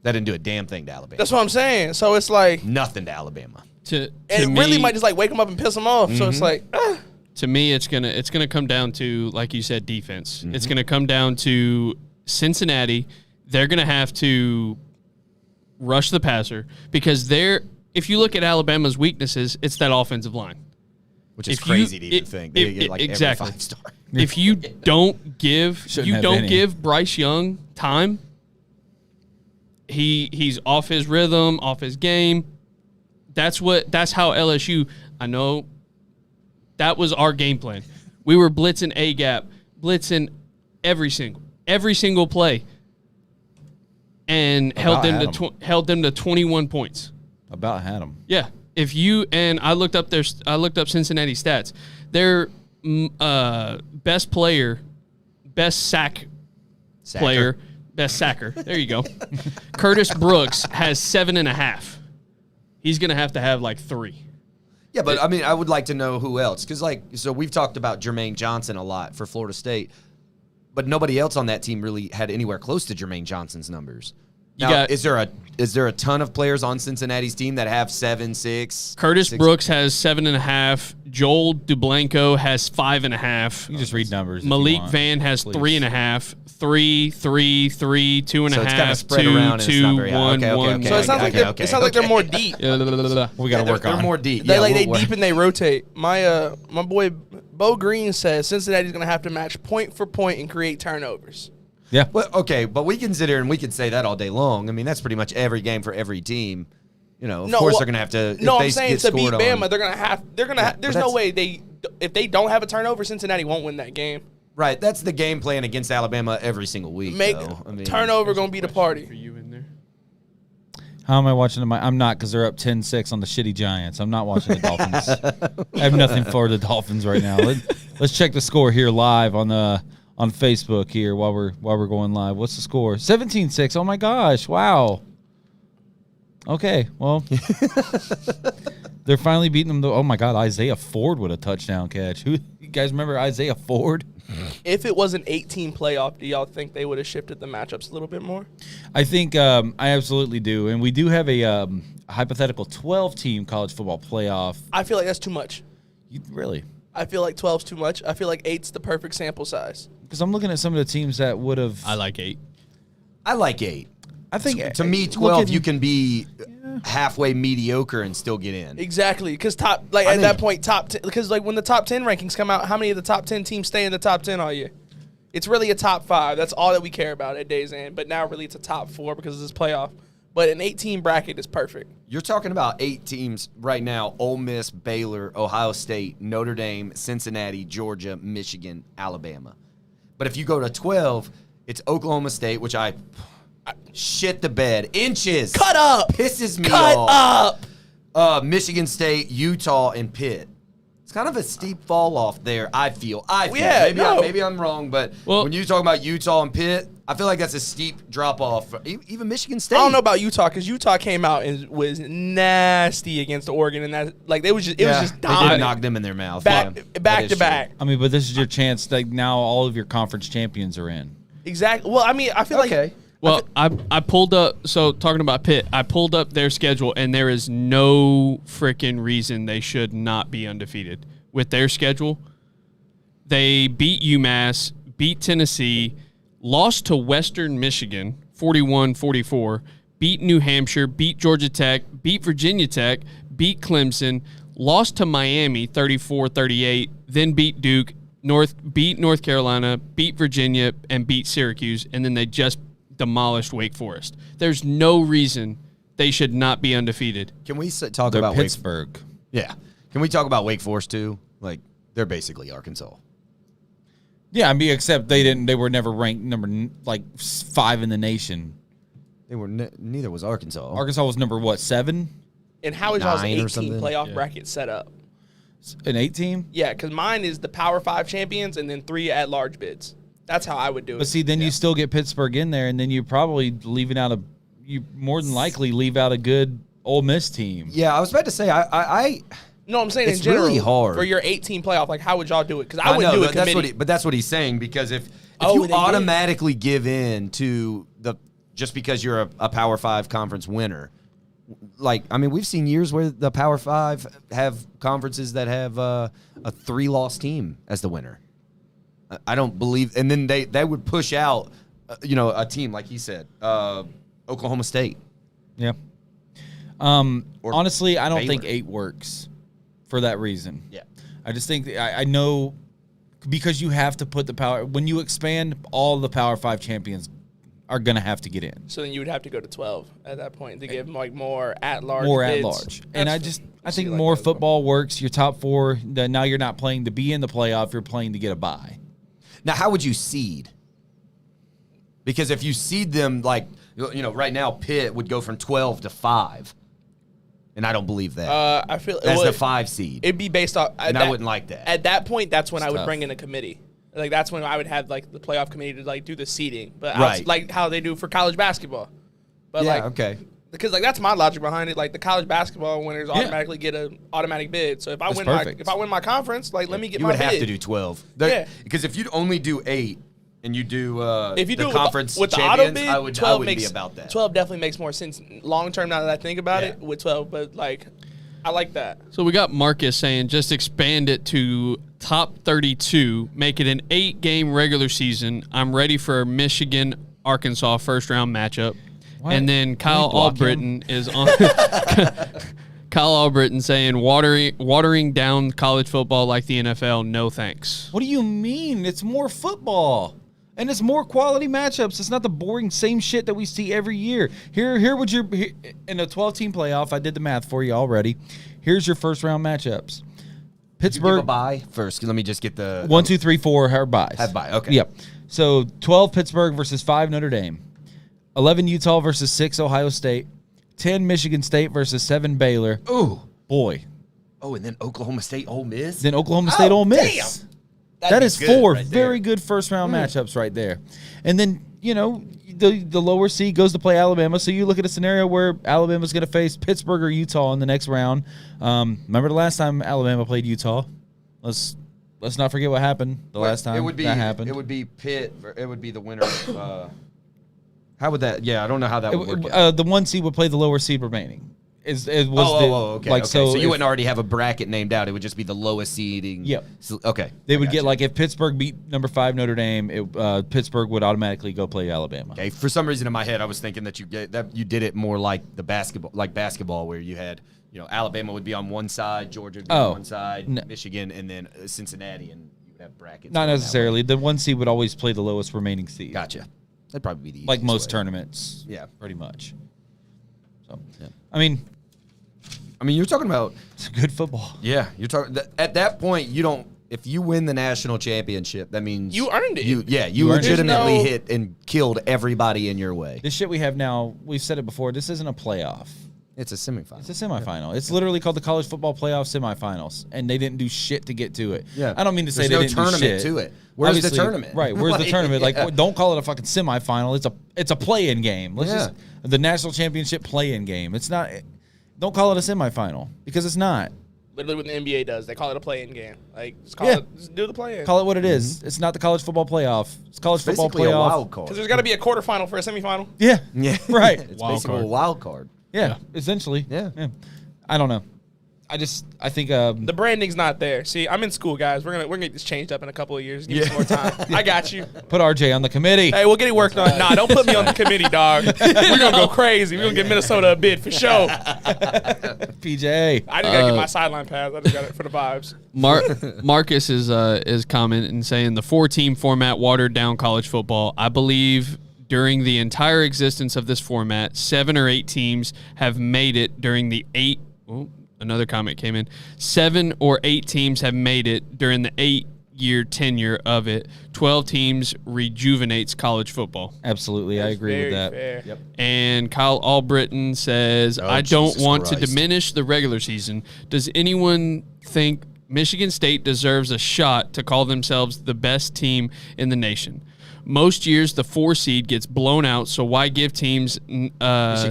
C: That didn't do a damn thing to Alabama.
D: That's what I'm saying. So it's like
C: Nothing to Alabama.
D: and it really might just like wake them up and piss them off. So it's like,
E: To me, it's gonna come down to, like you said, defense.
C: Mm-hmm.
E: It's gonna come down to Cincinnati. They're gonna have to rush the passer because if you look at Alabama's weaknesses, it's that offensive line.
C: Which is
E: If
C: crazy
E: you-
C: to even think. They get like
E: exactly.
C: every 5-star.
E: If you don't give
B: Shouldn't have any.
E: Bryce Young time, he's off his rhythm, off his game. That's how LSU. I know that was our game plan. We were blitzing A gap, blitzing every single play, and held them to 21 points.
B: About had him.
E: Yeah. If you and I looked up Cincinnati stats. Their best player, best sacker. Player, best sacker. There you go. Curtis Brooks has 7.5. He's gonna have to have like 3.
C: Yeah, but I mean, I would like to know who else. Because, so we've talked about Jermaine Johnson a lot for Florida State, but nobody else on that team really had anywhere close to Jermaine Johnson's numbers. Now, is there a ton of players on Cincinnati's team that have 7, 6?
E: Curtis
C: 6?
E: Brooks has 7.5. Joel Dublanko has 5.5.
B: You just read numbers. if you
E: Malik
B: want,
E: Van has
B: please.
E: 3.5. 3, 3, 3, 2.5.
C: So it's kinda spread
E: 2,
C: around and it's
E: 2,
C: not very high.
E: 1,
C: Okay,
E: 1.
C: okay.
D: so it sounds like it sounds like they're more deep.
B: We got to work
C: They're
B: on.
C: more deep.
D: They
C: Yeah,
D: they
C: we'll-
D: deep and they rotate. My boy Bo Green says Cincinnati's gonna have to match point for point and create turnovers.
B: Yeah.
C: Well, okay, but we can sit here and we can say that all day long. I mean, that's pretty much every game for every team. You know, of course they're going to have to.
D: No,
C: if
D: I'm
C: they
D: saying
C: get
D: to beat
C: scored
D: Bama,
C: on-
D: they're gonna. There's no way if they don't have a turnover, Cincinnati won't win that game.
C: Right, that's the game plan against Alabama every single week. though. I mean,
D: Turnover gonna be the
E: For
D: party.
E: you in there.
B: How am I watching them? I'm not, because they're up 10-6 on the shitty Giants. I'm not watching the Dolphins. I have nothing for the Dolphins right now. Let's check the score here live on Facebook here while we're going live. What's the score? 17-6. Oh my gosh! Wow. Okay, well, they're finally beating them. Oh my God! Isaiah Ford with a touchdown catch. Who you guys remember Isaiah Ford?
D: If it was an 18 playoff, do y'all think they would have shifted the matchups a little bit more?
B: I think I absolutely do, and we do have a hypothetical 12-team college football playoff.
D: I feel like that's too much.
B: Really?
D: I feel like 12's too much. I feel like 8's the perfect sample size.
B: Because I'm looking at some of the teams that would have.
E: I like 8.
C: I like 8.
B: I think
C: To me, 12, you can be halfway mediocre and still get in.
D: Exactly, because at that point, top 10. Because when the top 10 rankings come out, how many of the top 10 teams stay in the top 10 all year? It's really a top 5. That's all that we care about at day's end. But now, really, it's a top 4 because of this playoff. But an 18 bracket is perfect.
C: You're talking about 8 teams right now: Ole Miss, Baylor, Ohio State, Notre Dame, Cincinnati, Georgia, Michigan, Alabama. But if you go to 12, it's Oklahoma State, which I shit the bed. Inches.
D: Cut up.
C: Pisses me
D: Cut
C: off.
D: up.
C: Michigan State, Utah, and Pitt. It's kind of a steep fall off there, I feel.
D: Yeah,
C: Maybe I'm wrong, but
E: Well-
C: when you talk about Utah and Pitt, I feel like that's a steep drop off. Even Michigan State.
D: I don't know about Utah because Utah came out and was nasty against Oregon, and that it was just
C: They
D: dying.
C: did knock them in their mouth.
D: back
C: Yeah,
D: back
C: that
D: to
C: is
D: back.
B: I mean, but this is your chance. Like now, all of your conference champions are in.
D: Exactly. Well, I mean, I feel
C: Okay.
E: Well, I pulled up. So talking about Pitt, I pulled up their schedule, and there is no freaking reason they should not be undefeated with their schedule. They beat UMass, beat Tennessee, lost to Western Michigan 41-44, beat New Hampshire, beat Georgia Tech, beat Virginia Tech, beat Clemson, lost to Miami 34-38, then beat Duke, beat North Carolina, beat Virginia, and beat Syracuse, and then they just demolished Wake Forest. There's no reason they should not be undefeated.
C: Can we talk
B: They're
C: about
B: Pittsburgh.
C: Yeah. Can we talk about Wake Forest too? Like, they're basically Arkansas.
B: Yeah, I mean, except they were never ranked number 5 in the nation.
C: They were neither was Arkansas.
B: Arkansas was number what, 7?
D: And how is y'all's
C: 9 or
D: 18
C: something?
D: playoff bracket set up?
B: An 8 team?
D: Yeah, because mine is the Power 5 champions and then 3 at-large bids. That's how I would do it.
B: But see, then you still get Pittsburgh in there, and then you probably you more than likely leave out a good Ole Miss team.
C: Yeah, I was about to say
D: No, I'm saying
C: It's
D: in general,
C: really hard.
D: for your 18 playoff, like how would y'all do it? Because I wouldn't do a
C: that's
D: committee.
C: but that's what he's saying, because if
D: Oh,
C: you
D: they did.
C: automatically give in to just because you're a Power 5 conference winner, like, I mean, we've seen years where the Power 5 have conferences that have a 3-loss team as the winner. I don't believe, and then they would push out, a team like he said, Oklahoma State.
B: Yeah. Honestly, I don't think 8 works for that reason.
C: Yeah.
B: I just think I know because you have to put the power when you expand, all the Power 5 champions are going to have to get in.
D: So then you would have to go to 12 at that point to give like more at-large
B: More
D: bids.
B: at-large. And I think
D: like
B: more
D: that as well.
B: football works. Your top 4, now you're not playing to be in the playoff, you're playing to get a bye.
C: Now, how would you seed? Because if you seed them, like, right now, Pitt would go from 12 to 5. And I don't believe that.
D: I feel
C: As the 5 seed.
D: It'd be based off.
C: And I wouldn't like that.
D: At that point, that's when I would
B: tough.
D: bring in a committee. Like that's when I would have like the playoff committee to like do the seeding, but
C: Right.
D: like how they do for college basketball. But
C: Yeah,
D: like
C: okay.
D: because like that's my logic behind it. Like the college basketball winners automatically get an automatic bid. So if I win my conference, like let me get
C: You
D: my
C: would
D: bid.
C: have to do 12.
D: Yeah.
C: Because if you'd only do 8 and you do
D: If you
C: the
D: do it
C: conference
D: with the auto
C: champions,
D: bid,
C: I
D: 12
C: wouldn't
D: makes,
C: be about that.
D: 12 definitely makes more sense long term now that I think about
C: Yeah.
D: it with 12. But like, I like that.
E: So we got Marcus saying just expand it to top 32, make it an 8-game regular season. I'm ready for a Michigan-Arkansas first-round matchup.
B: What?
E: And then Kyle
B: block
E: Albritton is on. Kyle Albritton saying watering down college football like the NFL. No thanks.
B: What do you mean? It's more football. And it's more quality matchups. It's not the boring same shit that we see every year. Here would your in a 12-team playoff, I did the math for you already. Here's your first round matchups. Pittsburgh.
C: Give a bye first. Let me just get the
B: 1, 2, 3, 4 have bye.
C: Have bye, okay.
B: Yep. So 12 Pittsburgh versus 5 Notre Dame. 11 Utah versus 6 Ohio State. 10 Michigan State versus 7 Baylor.
C: Ooh.
B: Boy.
C: Oh, and then Oklahoma State, Ole Miss.
B: Then Oklahoma State, Ole Miss.
C: Damn.
B: That is 4
C: right
B: very good first round matchups right there. And then, the lower seed goes to play Alabama. So you look at a scenario where Alabama's going to face Pittsburgh or Utah in the next round. Remember the last time Alabama played Utah? Let's not forget what happened the last time that happened.
C: It would be Pitt. It would be the winner of. How would that? Yeah, I don't know how that would work.
B: The 1 seed would play the lower seed remaining.
C: Okay.
B: Like,
C: okay.
B: So
C: you wouldn't already have a bracket named out. It would just be the lowest seeding.
B: Yep.
C: So, okay.
B: They would get, like, if Pittsburgh beat number 5 Notre Dame, Pittsburgh would automatically go play Alabama.
C: Okay. For some reason in my head, I was thinking that you did it more like the basketball, where you had, Alabama would be on one side, Georgia would be on one side, Michigan, and then Cincinnati, and you would have brackets.
B: Not necessarily. The 1 seed would always play the lowest remaining seed.
C: Gotcha. That'd probably be the
B: Like
C: easiest
B: most
C: way.
B: tournaments.
C: Yeah.
B: Pretty much. So,
C: Yeah.
B: I mean,
C: you're talking about.
B: it's good football.
C: Yeah, you're talking. At that point, you don't. If you win the national championship, that means
D: You earned it.
C: You
B: earned it.
C: legitimately
D: There's no-
C: hit and killed everybody in your way.
B: This shit we have now, we've said it before, this isn't a playoff.
C: It's a semifinal.
B: It's a semifinal. It's literally called the college football playoff semifinals, and they didn't do shit to get to it.
C: Yeah.
B: I don't mean to say
C: There's
B: they
C: no
B: didn't
C: tournament
B: do shit.
C: to it. Where's the
B: Obviously,
C: tournament?
B: Right, where's the
C: Like,
B: tournament?
C: yeah.
B: Like, don't call it a fucking semifinal. It's a play-in game. Let's just the national championship play-in game. It's not. Don't call it a semifinal because it's not.
D: literally what the NBA does. They call it a play-in game. Like, just just do the play-in.
B: Call it what it is. It's not the college football playoff. It's college football
C: Basically a
B: playoff.
C: wild card.
D: Because there's got to be a quarterfinal for a semifinal.
B: Yeah.
C: Yeah.
B: Right.
C: It's
E: Wild
C: basically
E: card.
C: a wild card.
B: Yeah. Essentially.
C: Yeah.
B: I don't know. I think
D: The branding's not there. See, I'm in school, guys. We're gonna get this changed up in a couple of years. Give me some more time. I got you.
B: put RJ on the committee.
D: Hey, we'll get it worked on. Nah, don't put me on the committee, dog. We're gonna go crazy. We're gonna get Minnesota a bid for sure.
B: PJ.
D: I just gotta get my sideline pass. I just got it for the vibes.
E: Marcus is commenting saying the 4-team format watered down college football. I believe during the entire existence of this format, 7 or 8 teams have made it during the 8. Oh, another comment came in. 7 or 8 teams have made it during the 8-year tenure of it. 12 teams rejuvenates college football.
B: Absolutely. I agree with that.
D: Fair.
C: Yep.
E: And Kyle Albritton says, I don't
C: Jesus
E: want to
C: Christ.
E: diminish the regular season. Does anyone think Michigan State deserves a shot to call themselves the best team in the nation? Most years, the 4 seed gets blown out, so why give teams
C: Michigan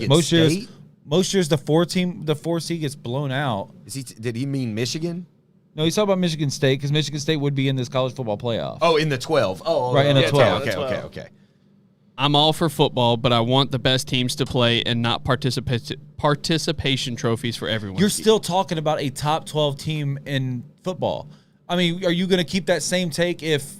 B: Most
C: State?
B: years, the 4 seed gets blown out.
C: Did he mean Michigan?
B: No, he's talking about Michigan State because Michigan State would be in this college football playoff.
C: Oh, in the 12. Oh,
B: Right, in the
C: okay,
B: 12.
C: Okay.
E: I'm all for football, but I want the best teams to play and not participation trophies for everyone.
B: You're still talking about a top 12 team in football. I mean, are you going to keep that same take if,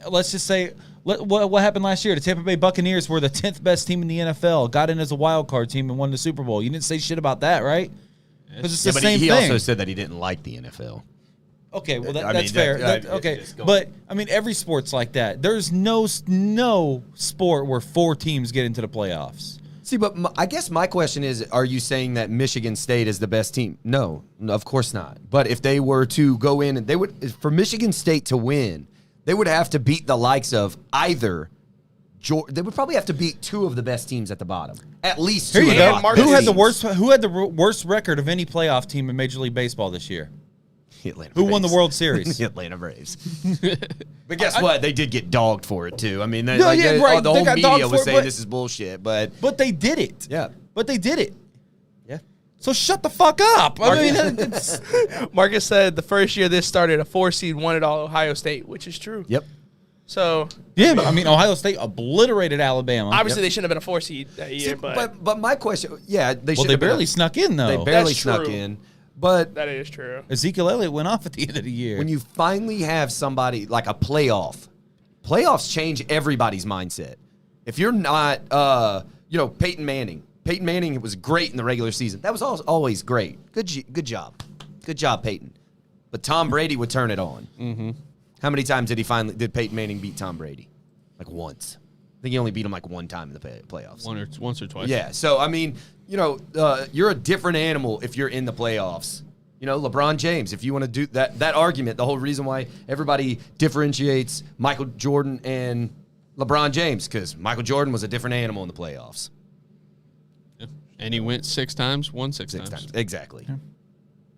B: let's just say, what happened last year? The Tampa Bay Buccaneers were the 10th best team in the NFL, got in as a wild card team and won the Super Bowl. You didn't say shit about that, right? Because it's the
C: but
B: same
C: he
B: thing.
C: also said that he didn't like the NFL.
B: Okay, well
C: I
B: that's
C: mean,
B: fair.
C: that-
B: Okay,
C: it's going-
B: but I mean every sport's like that. There's no sport where 4 teams get into the playoffs.
C: See, but I guess my question is, are you saying that Michigan State is the best team? No, of course not. But if they were to go in and they would, for Michigan State to win, they would have to beat the likes of either. They would probably have to beat 2 of the best teams at the bottom. At least 2
B: Here you
C: of the
B: go.
C: best
D: Marcus-
B: Who had the
C: teams.
B: worst record of any playoff team in Major League Baseball this year?
C: The Atlanta
B: Who won the
C: Braves.
B: World Series?
C: The Atlanta Braves. But guess what? They did get dogged for it too. I mean,
B: No, yeah, right.
C: the
B: They
C: whole
B: got
C: media
B: dogged
C: was
B: for it,
C: saying
B: but-
C: this is bullshit. But
B: But they did it.
C: yeah,
B: But they did it.
C: yeah.
B: So shut the fuck up. I mean, it's,
D: Marcus said the first year this started, a 4 seed won it all, Ohio State, which is true.
C: Yep.
D: So
B: yeah. But I mean, Ohio State obliterated Alabama.
D: obviously they shouldn't have been a 4 seed that year,
C: But my question, yeah, they
B: Well,
C: should
B: they
C: have been
B: barely snuck in though.
C: They barely
D: That's
C: snuck
D: true.
C: in. But
D: that is true.
B: Ezekiel Elliott went off at the end of the year.
C: when you finally have somebody like a playoffs change everybody's mindset. If you're not, Peyton Manning. Peyton Manning was great in the regular season. That was always great. Good job. Good job, Peyton. But Tom Brady would turn it on. Mm-hmm. How many times did Peyton Manning beat Tom Brady? Like once. I think he only beat him like one time in the playoffs.
E: once or twice.
C: Yeah. So, I mean, you're a different animal if you're in the playoffs. LeBron James, if you want to do that argument, the whole reason why everybody differentiates Michael Jordan and LeBron James, because Michael Jordan was a different animal in the playoffs.
E: Yeah. And he went 6 times, won 6
C: Six
E: times.
C: times. Exactly.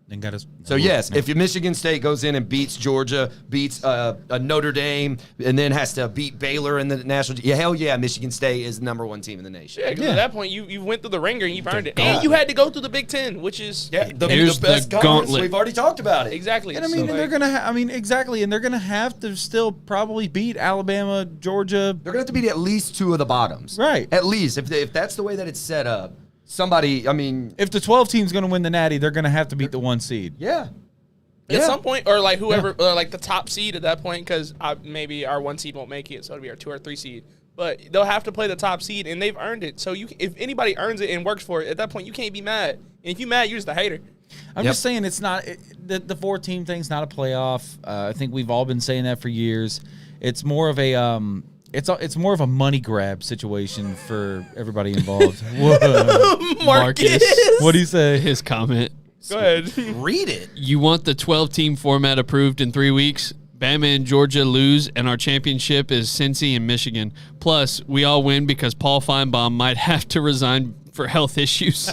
B: and got us.
C: So, yes, if Michigan State goes in and beats Georgia, beats a Notre Dame, and then has to beat Baylor in the national, hell yeah, Michigan State is the number 1 team in the nation.
D: Yeah, because
B: Yeah.
D: at that point you went through the ringer and you've earned it, and you had to go through the Big Ten, which is
E: Here's the
C: conference.
E: gauntlet.
C: We've already talked about it.
D: exactly.
B: And I mean,
D: So,
B: they're gonna. Exactly, and they're gonna have to still probably beat Alabama, Georgia.
C: They're going to have to beat at least 2 of the bottoms.
B: Right.
C: At least. If that's the way that it's set up, somebody, I mean,
B: If the 12 team's gonna win the Natty, they're gonna have to beat the 1 seed.
C: yeah.
D: at
C: Yeah.
D: some point, or like whoever, like the top seed at that point, because maybe our 1 seed won't make it, so it'll be our 2 or 3 seed. But they'll have to play the top seed, and they've earned it. So if anybody earns it and works for it, at that point you can't be mad. And if you're mad, you're just a hater.
B: I'm
C: Yep.
B: just saying it's not the 4-team thing's not a playoff. I think we've all been saying that for years. It's more of a it's more of a money grab situation for everybody involved. Whoa.
D: Marcus.
B: What do you say?
E: His comment.
D: Go ahead.
C: Read it.
E: You want the 12-team format approved in 3 weeks? Bama and Georgia lose, and our championship is Cincy and Michigan. Plus, we all win because Paul Feinbaum might have to resign for health issues.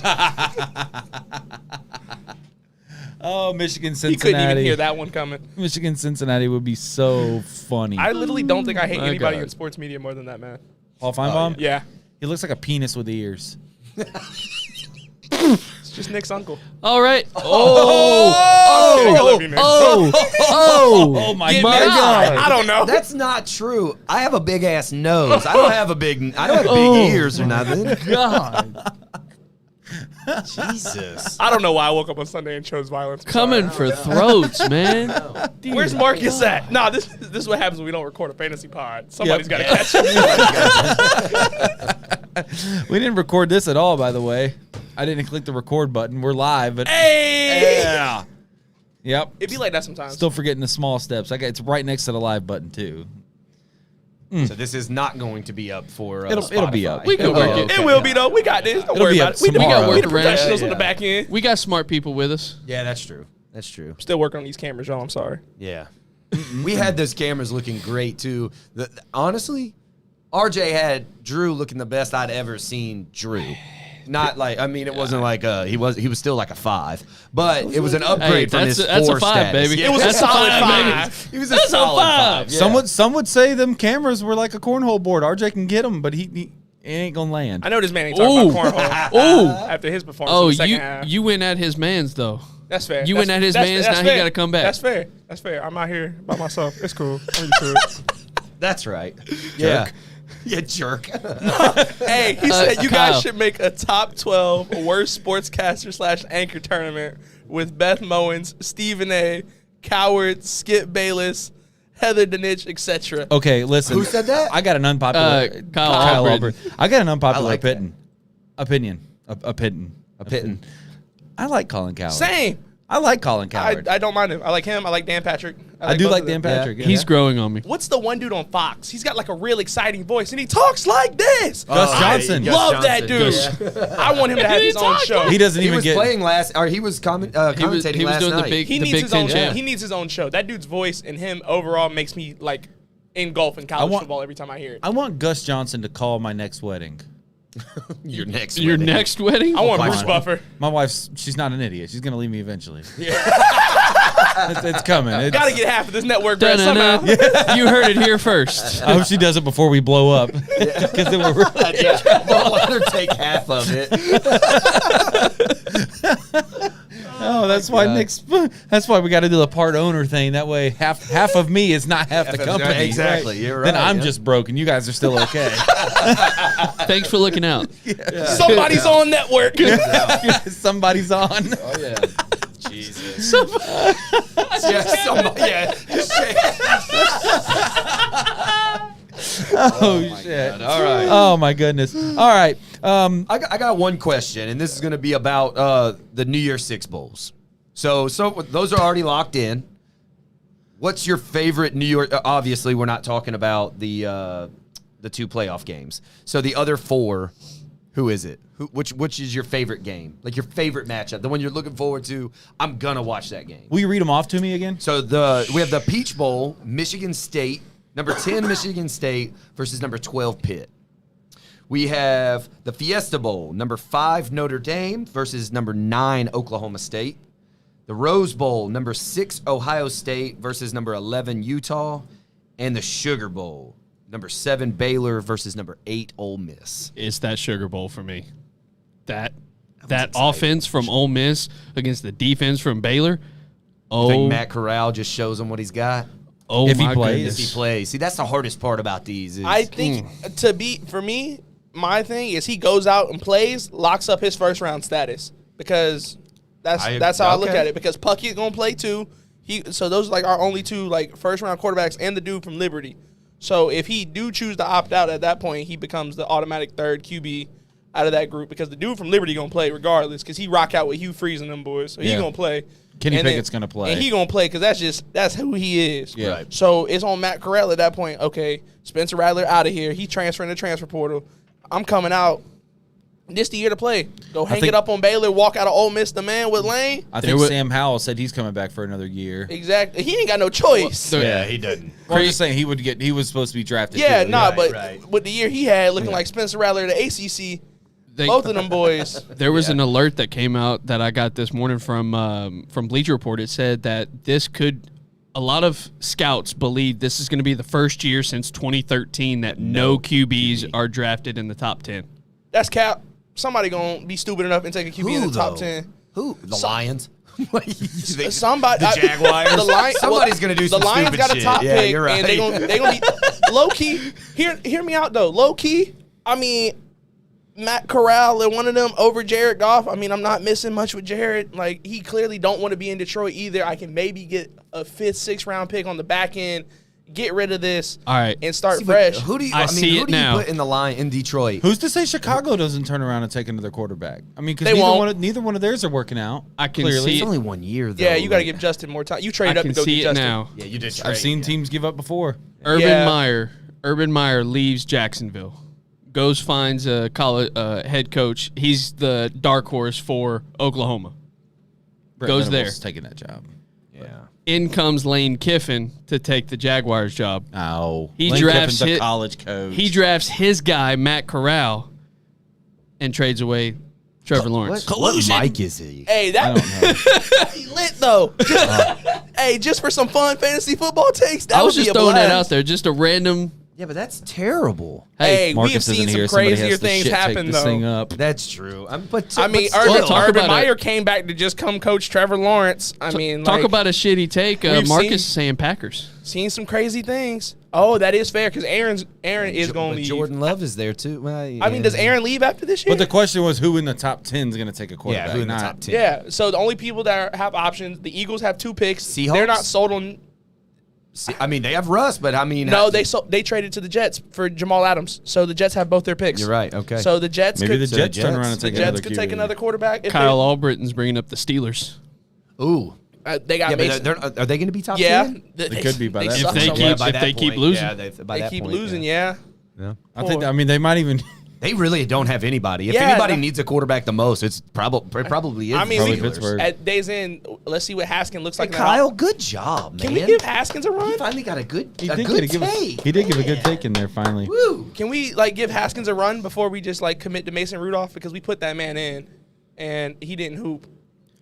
B: Oh, Michigan,
D: You
B: Cincinnati.
D: couldn't even hear that one coming.
B: Michigan, Cincinnati would be so funny.
D: I literally don't think I hate
E: My
D: anybody
E: God.
D: in sports media more than that man.
B: Paul Feinbaum?
D: Yeah.
B: He looks like a penis with ears.
D: It's Just Nick's uncle.
E: All right.
D: Oh,
B: Oh my
E: Get
B: God.
D: I don't know.
C: That's not true. I have a big ass nose. I don't have big ears or nothing.
B: God.
C: Jesus.
D: I don't know why I woke up on Sunday and chose violence. I'm
E: Coming
D: sorry.
E: for throats, man.
D: Where's Marcus at? Nah, this is what happens when we don't record a fantasy pod. Somebody's got to catch him.
B: We didn't record this at all, by the way. I didn't click the record button. We're live, but
D: Hey!
B: yeah. Yep.
D: It'd be like that sometimes.
B: Still forgetting the small steps. It's right next to the live button too.
C: So this is not going to be up for
B: It'll be
C: Spotify.
B: up.
E: We can work it.
D: It will be though. We got this. Don't
B: It'll
D: worry
B: be
D: about
B: up
D: it. We
B: tomorrow.
D: got
E: We
D: the
E: got workarounds.
D: professionals on
C: Yeah.
D: the back end.
E: We got smart people with us.
C: Yeah, that's true. That's true.
D: Still working on these cameras, y'all. I'm sorry.
C: Yeah. We had those cameras looking great too. Honestly, RJ had Drew looking the best I'd ever seen Drew. Not like, I mean, it wasn't like he was still like a 5, but it was an upgrade from his 4
E: that's a 5,
C: status.
E: baby.
C: Yeah,
D: It was a
E: That's a
D: solid
E: 5,
D: 5.
C: He was a
E: That's a
C: solid
E: 5.
C: 5. Yeah.
B: Some would say them cameras were like a cornhole board. RJ can get them, but he ain't gonna land.
D: I know this man ain't talking about cornhole.
E: Ooh.
D: After his performance
E: Oh,
D: in the second half.
E: you went at his mans though.
D: That's fair.
E: You went at his mans, now he
D: fair.
E: gotta come back.
D: That's fair. That's fair. I'm out here by myself. It's cool. I'm used to it.
C: That's right. Yeah. Yeah, jerk.
D: Hey, he said you
E: Kyle.
D: guys should make a top 12 worst sportscaster / anchor tournament with Beth Mowens, Stephen A., Coward, Skip Bayless, Heather Dinich, etc.
B: Okay, listen.
C: Who said that?
B: I got an unpopular.
E: Kyle Albritton.
B: I got an unpopular
C: I like that.
B: opinion. I like Colin Coward.
D: Same.
B: I like Colin Coward.
D: I don't mind him. I like him. I like Dan Patrick.
B: I do
D: both
B: like
D: of them.
B: Dan Patrick. Yeah.
E: He's growing on me.
D: What's the one dude on Fox? He's got like a real exciting voice, and he talks like this.
B: Gus Johnson.
C: Gus
D: Love that
C: Johnson.
D: dude. I want him to have his own show.
B: He doesn't
C: He
B: even
C: was
B: get.
C: playing last, or he was commentating
E: he was
C: last
E: doing
C: night.
E: the big
D: He
E: the
D: needs
E: Big
D: his
E: Ten
D: own.
E: champ.
D: He needs his own show. That dude's voice and him overall makes me like engulf in college
B: want-
D: football every time I hear it.
B: I want Gus Johnson to call my next wedding.
C: Your next
E: Your
C: wedding.
E: next wedding?
D: I want
B: Come
D: Bruce
B: on.
D: Buffer.
B: My wife's. She's not an idiot. She's gonna leave me eventually. it's coming. It's,
D: Got to get half of this network bread somehow.
E: Dun-dun-dun. You heard it here first.
B: I hope she does it before we blow up. Because then we're really,
C: Don't let her take half of it.
B: oh, that's why Nick's. That's why we got to do the part owner thing. That way, half of me is not half the company.
C: Exactly.
B: right?
C: You're
B: Then
C: right,
B: I'm
C: yeah.
B: just broke, and you guys are still okay.
E: Thanks for looking out.
D: Somebody's on network.
B: Somebody's on.
C: Oh yeah. Jesus. Yeah, somebody, yeah.
B: Oh shit!
C: All right.
B: Oh my goodness! All right.
C: I got one question, and this is going to be about the New Year's Six Bowls. So those are already locked in. What's your favorite New York? Obviously, we're not talking about the 2 playoff games. So the other 4, who is it? Which is your favorite game? Like your favorite matchup, the one you're looking forward to. I'm gonna watch that game.
B: Will you read them off to me again?
C: So we have the Peach Bowl, Michigan State, number 10 Michigan State versus number 12 Pitt. We have the Fiesta Bowl, number 5 Notre Dame versus number 9 Oklahoma State. The Rose Bowl, number 6 Ohio State versus number 11 Utah. And the Sugar Bowl, number 7 Baylor versus number 8 Ole Miss.
E: It's that Sugar Bowl for me. That offense from Ole Miss against the defense from Baylor.
C: I think Matt Corral just shows them what he's got.
E: Oh
B: If he
E: my
B: plays.
E: goodness.
C: If he plays. See, that's the hardest part about these. Is
D: I think for me, my thing is he goes out and plays, locks up his first round status because that's how I look
C: okay.
D: at it. Because Pucky's gonna play too. So those are like our only 2 like first round quarterbacks and the dude from Liberty. So if he do choose to opt out at that point, he becomes the automatic 3rd QB out of that group because the dude from Liberty gonna play regardless because he rock out with Hugh Freeze and them boys. So he gonna play.
B: Kenny
D: And
B: Pickett's gonna play.
D: And he gonna play because that's who he is.
B: Yeah. Right.
D: So it's on Matt Corral at that point. Okay, Spencer Rattler out of here. He transferring the transfer portal. I'm coming out. This the year to play. Go hang
B: think-
D: it up on Baylor. Walk out of Ole Miss, the man with Lane.
B: I think Sam Howell said he's coming back for another year.
D: Exactly. He ain't got no choice.
E: Yeah,
C: he doesn't.
B: Well, I'm just saying he was supposed to be drafted.
D: Yeah,
B: too.
D: nah,
C: Right,
D: but
C: right.
D: with the year he had, looking like Spencer Rattler at the ACC, both of them boys.
E: There was an alert that came out that I got this morning from Bleacher Report. It said that a lot of scouts believe this is going to be the first year since 2013 that no QBs are drafted in the top 10.
D: That's cap. somebody gonna be stupid enough and take a QB in the top 10.
C: Who? The Lions?
D: Somebody,
C: the Jaguars. Somebody's gonna do some
D: The Lions
C: stupid
D: got a
C: shit.
D: top
C: Yeah,
D: pick,
C: you're right.
D: and they gonna be low key. Hear me out though. Low key. I mean, Matt Corral and one of them over Jared Goff. I mean, I'm not missing much with Jared. Like, he clearly don't want to be in Detroit either. I can maybe get a 5th, 6th round pick on the back end, get rid of this,
E: All right.
D: and start fresh.
C: Who do you?
E: I see
C: who
E: it
C: do
E: now.
C: you put in the line in Detroit?
B: Who's to say Chicago doesn't turn around and take another quarterback? I mean,
D: They
B: because
D: won't.
B: neither one of theirs are working out.
E: I can
B: clearly.
E: see
C: It's
E: it.
C: only 1 year though.
D: Yeah, you got to
C: Like,
D: give Justin more time. You
E: I
D: traded up
E: can
D: to go
E: see
D: get
E: it
D: Justin.
E: now.
C: Yeah, you did.
B: I've seen teams give up before.
E: Urban Meyer leaves Jacksonville. Goes finds a college head coach. He's the dark horse for Oklahoma.
B: Brett
E: Goes
B: Venables
E: there.
B: taking that job.
C: Yeah.
E: In comes Lane Kiffin to take the Jaguars job.
B: Oh,
E: He
B: Lane
E: drafts
B: Kiffin's a
E: hit-
B: college coach.
E: He drafts his guy Matt Corral and trades away Trevor Lawrence.
C: What Mike is he?
D: Hey,
B: I don't know.
D: he lit though. Hey, just for some fun fantasy football takes. That
E: I was
D: would be
E: just
D: a
E: throwing that
D: blast.
E: out there, just a random.
C: Yeah, but that's terrible.
D: Hey, we have
B: Marcus
D: seen
B: isn't
D: some
B: here. Somebody
D: crazier
B: has to
D: things
B: shit
D: happen
B: take this thing
D: though.
B: up.
C: That's true. But
D: I mean,
C: but
E: Well, talk
D: Urban
E: about
D: Meyer
E: it.
D: came back to just come coach Trevor Lawrence. I mean,
E: Talk
D: like,
E: about a shitty take.
D: we've
E: Marcus
D: seen-
E: is saying Packers.
D: seen some crazy things. Oh, that is fair because Aaron is going to leave.
C: Jordan Love is there too. Well,
D: I mean, does Aaron leave after this year?
B: But the question was, who in the top 10 is going to take a quarterback?
C: Yeah, who in the
B: Not-
C: top 10?
D: Yeah, so the only people that have options, the Eagles have 2 picks.
C: Seahawks?
D: They're not sold on.
C: I mean, they have Russ, but I mean,
D: No, they traded to the Jets for Jamal Adams. So the Jets have both their picks.
C: You're right. Okay.
D: So the Jets
B: Maybe
D: could,
B: the Jets turn
C: Jets-
B: around and
D: the
B: take
D: Jets
B: another
D: could take
B: QB.
D: another quarterback. If
E: Kyle Albritton's bringing up the Steelers.
C: Ooh.
D: they got
C: Yeah,
D: Mason.
C: but are they going to be top
D: Yeah,
C: 10?
B: They could be by that
D: suck
B: point.
E: If
D: so
E: they
D: much.
E: keep- if they keep losing.
C: Yeah, by
D: They
C: that
D: keep
C: point,
D: losing. Yeah.
B: I think. I mean, they might even.
C: They really don't have anybody. If
D: Yeah,
C: anybody
D: no-
C: needs a quarterback the most, it's probably is.
D: I mean,
C: the
B: Probably
C: Steelers.
B: Pittsburgh.
D: At days end, let's see what Haskins looks
C: Hey,
D: like.
C: Kyle, good job, man.
D: Can we give Haskins a run?
C: He finally got a good
B: He
C: a
B: did,
C: good
B: give
C: take.
B: he did give a good take in there finally.
C: Woo.
D: Can we give Haskins a run before we just commit to Mason Rudolph because we put that man in and he didn't hoop.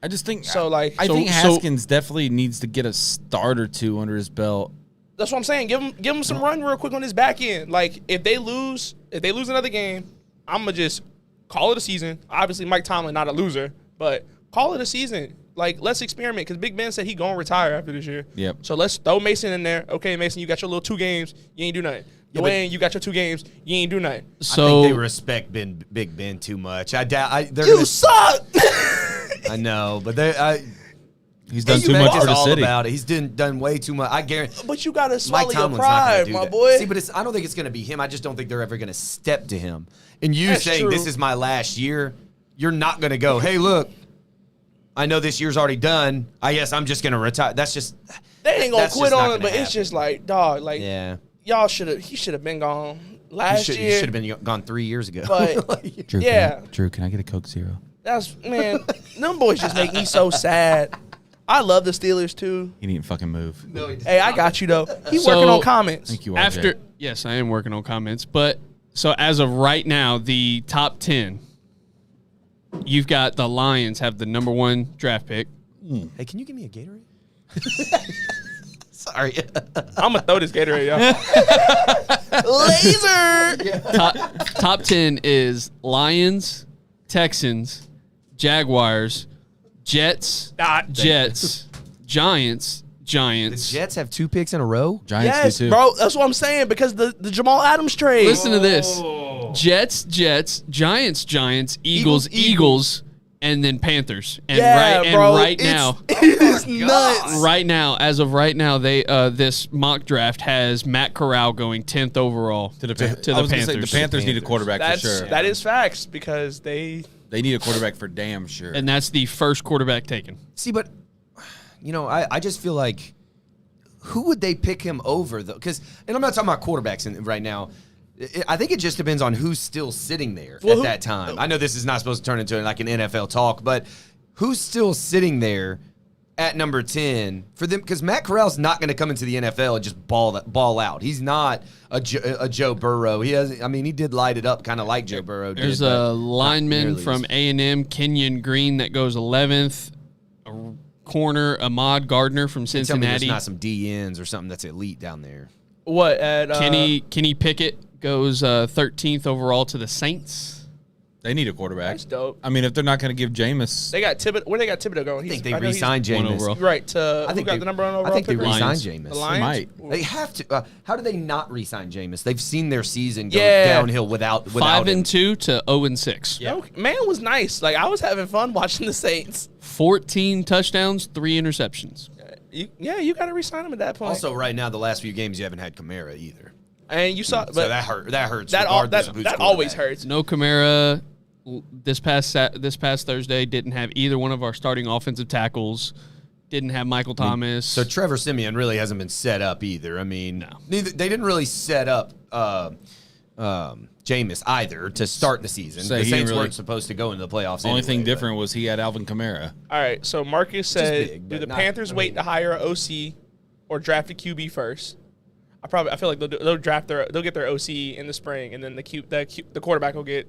B: I just think
D: So, like-
B: I
E: So-
B: think
E: so-
B: Haskins definitely needs to get a start or two under his belt.
D: That's what I'm saying. Give him some run real quick on his back end. Like if they lose another game, I'm gonna just call it a season. Obviously, Mike Tomlin not a loser, but call it a season. Like let's experiment because Big Ben said he gonna retire after this year.
B: Yep.
D: So let's throw Mason in there. Okay, Mason, you got your little 2 games. You ain't do nothing.
C: Yeah, but-
D: Dwayne, you got your 2 games. You ain't do nothing.
C: I
E: So
C: think they respect Big Ben too much. I doubt. They're
D: You
C: gonna,
D: suck.
C: I know, but
B: He's done
C: you
B: too
C: make
B: much
C: it
B: for the
C: all
B: city.
C: about it. He's done way too much. I guarantee.
D: But you gotta swallow
C: Mike
D: your
C: Tomlin's not going
D: pride,
C: to do
D: my
C: that.
D: boy.
C: See, but I don't think it's going to be him. I just don't think they're ever going to step to him. And you
D: That's
C: saying
D: true.
C: this is my last year, you're not going to go, hey, look, I know this year's already done. I guess I'm just going to retire. That's just
D: They ain't gonna
C: that's
D: quit
C: just not
D: on it,
C: gonna
D: but it's
C: happen.
D: just like, dog, like
C: Yeah.
D: he should have been gone
C: You
D: last
C: should
D: year.
C: have been gone 3 years ago.
D: But
B: Drew,
D: yeah,
B: Drew, can I get a Coke Zero?
D: that's man, them boys just make me so sad. I love the Steelers too.
B: He didn't fucking move.
D: Hey, I got you though. He
E: So-
D: working on comments.
B: Thank you, RJ.
E: after yes, I am working on comments, but so as of right now, the top 10, you've got the Lions have the number 1 draft pick.
C: Hey, can you give me a Gatorade? Sorry.
D: I'm gonna throw this Gatorade, y'all. Laser.
E: Top 10 is Lions, Texans, Jaguars, Jets, Giants,
C: The
E: Giants.
C: Jets have 2 picks in a row?
B: Giants
D: Yes,
B: do too.
D: bro. That's what I'm saying because the Jamal Adams trade.
E: Listen to this: Jets, Giants, Eagles, and then Panthers. And
D: yeah, bro.
E: right now,
D: it is nuts.
E: right now, as of right now, they this mock draft has Matt Corral going 10th overall
B: To the,
E: to
B: I
E: the
B: was gonna say,
E: Panthers.
B: the Panthers need a quarterback
D: That's
B: for sure.
D: that is facts because they.
B: They need a quarterback for damn sure.
E: And that's the first quarterback taken.
C: See, but I just feel like who would they pick him over though? Because and I'm not talking about quarterbacks right now. I think it just depends on who's still sitting there at that time. I know this is not supposed to turn into like an NFL talk, but who's still sitting there at number 10 for them? Because Matt Corral's not going to come into the NFL and just ball out. He's not a Joe Burrow. He has. I mean, he did light it up, kind of like Joe Burrow did.
E: There's
C: but
E: a
C: not
E: lineman
C: nearly
E: from
C: as-
E: A&M, Kenyon Green, that goes 11th. A corner, Ahmad Gardner from
C: Tell me there's
E: Cincinnati.
C: not some DNs or something that's elite down there.
D: What at
E: Kenny Pickett goes 13th overall to the Saints.
B: They need a quarterback.
D: That's dope.
B: I mean, if they're not going to give Jameis,
D: They got Thibodeau. Where they got Thibodeau going?
C: I think they
D: know he's
C: re-signed Jameis.
E: overall.
D: Right. To
C: I think
D: who got
C: they-
D: the number one overall?
C: I think they
D: pick?
C: re-signed
B: Lions.
C: Jameis.
D: The Lions.
B: might.
C: They have to. How do they not re-sign Jameis? They've seen their season go
D: Yeah.
C: downhill without him.
E: 5-2 to 0-6.
D: No, man was nice. Like I was having fun watching the Saints.
E: 14 touchdowns, 3 interceptions.
D: You got to resign him at that point.
C: Also, right now, the last few games you haven't had Kamara either.
D: and you saw, but
C: So that hurts.
D: that
C: regardless of who's
D: always
C: quarterback.
D: hurts.
E: No Kamara this past Thursday. Didn't have either one of our starting offensive tackles. Didn't have Michael Thomas.
C: So Trevor Siemian really hasn't been set up either. I mean, they didn't really set up Jameis either to start the season.
B: So
C: the
B: he
C: Saints
B: really-
C: weren't supposed to go into the playoffs.
B: the only thing
C: anyway,
B: different was he had Alvin Kamara.
D: All right, so Marcus said,
C: big,
D: do
C: but
D: the
C: not-
D: Panthers wait to hire an OC or draft a QB first? I feel like they'll get their OC in the spring, and then the quarterback will get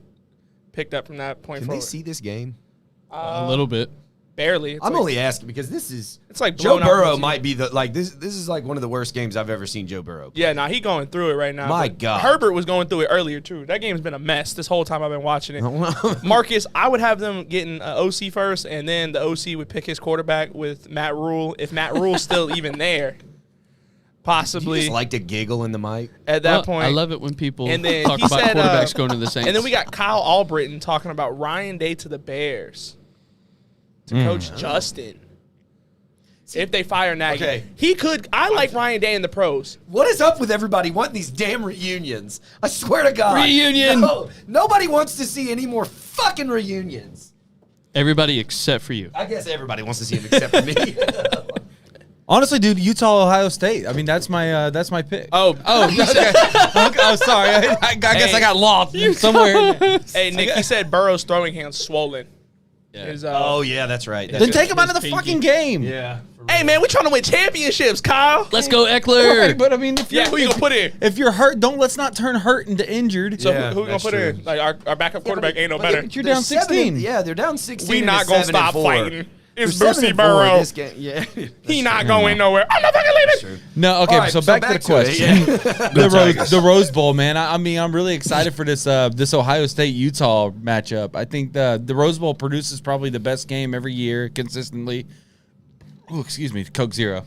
D: picked up from that point
C: Can
D: forward.
C: they see this game?
E: a little bit.
D: Barely. It's
C: I'm
D: like,
C: only asking because it's
D: like
C: Joe
D: blown out
C: Burrow
D: this
C: might be the this is like one of the worst games I've ever seen Joe Burrow play.
D: Yeah, nah, he going through it right now.
C: My
D: but
C: God.
D: Herbert was going through it earlier too. That game's been a mess this whole time I've been watching it. Marcus, I would have them getting OC first, and then the OC would pick his quarterback with Matt Rule. If Matt Rule's still even there,
C: You
D: possibly
C: just like to giggle in the mic.
D: at that
E: Well,
D: point.
E: I love it when people
D: And then
E: talk
D: he
E: about
D: said,
E: quarterbacks going to the Saints.
D: And then we got Kyle Albritton talking about Ryan Day to the Bears to coach Justin. If they fire Nagy,
C: Okay.
D: he could. I like Ryan Day in the pros.
C: What is up with everybody wanting these damn reunions? I swear to God.
E: Reunion!
C: No, nobody wants to see any more fucking reunions.
E: everybody except for you.
C: I guess everybody wants to see them except for me.
B: Honestly, dude, Utah, Ohio State. I mean, that's my pick.
D: Oh,
B: Okay. Oh, sorry. I guess I got lost somewhere.
D: hey Nick, he said Burrow's throwing hand's swollen. His,
C: Oh, yeah, that's right.
B: Then take him out of the
E: pinky.
B: fucking game.
C: Yeah.
D: Hey man, we're trying to win championships, Kyle.
E: Let's go, Eckler.
B: Right, but I mean, if
D: Yeah,
B: you're,
D: who you gonna put in?
B: if you're hurt, let's not turn hurt into injured.
D: So
C: Yeah,
D: who we gonna
C: that's
D: put
C: true.
D: in? Like our backup quarterback ain't no better.
B: You're down 16.
C: Yeah, they're down 16.
D: We
C: and
D: not
C: they're
D: gonna stop
C: 7-4.
D: fighting. It's
C: They're
D: Boosie
C: 7-4
D: Burrow.
C: this game. Yeah.
D: He not going nowhere. I'm not fucking leaving.
B: No, okay.
C: All right,
B: so back to the question. The Rose Bowl, man. I mean, I'm really excited for this Ohio State Utah matchup. I think the Rose Bowl produces probably the best game every year consistently. Oh, excuse me, Coke Zero.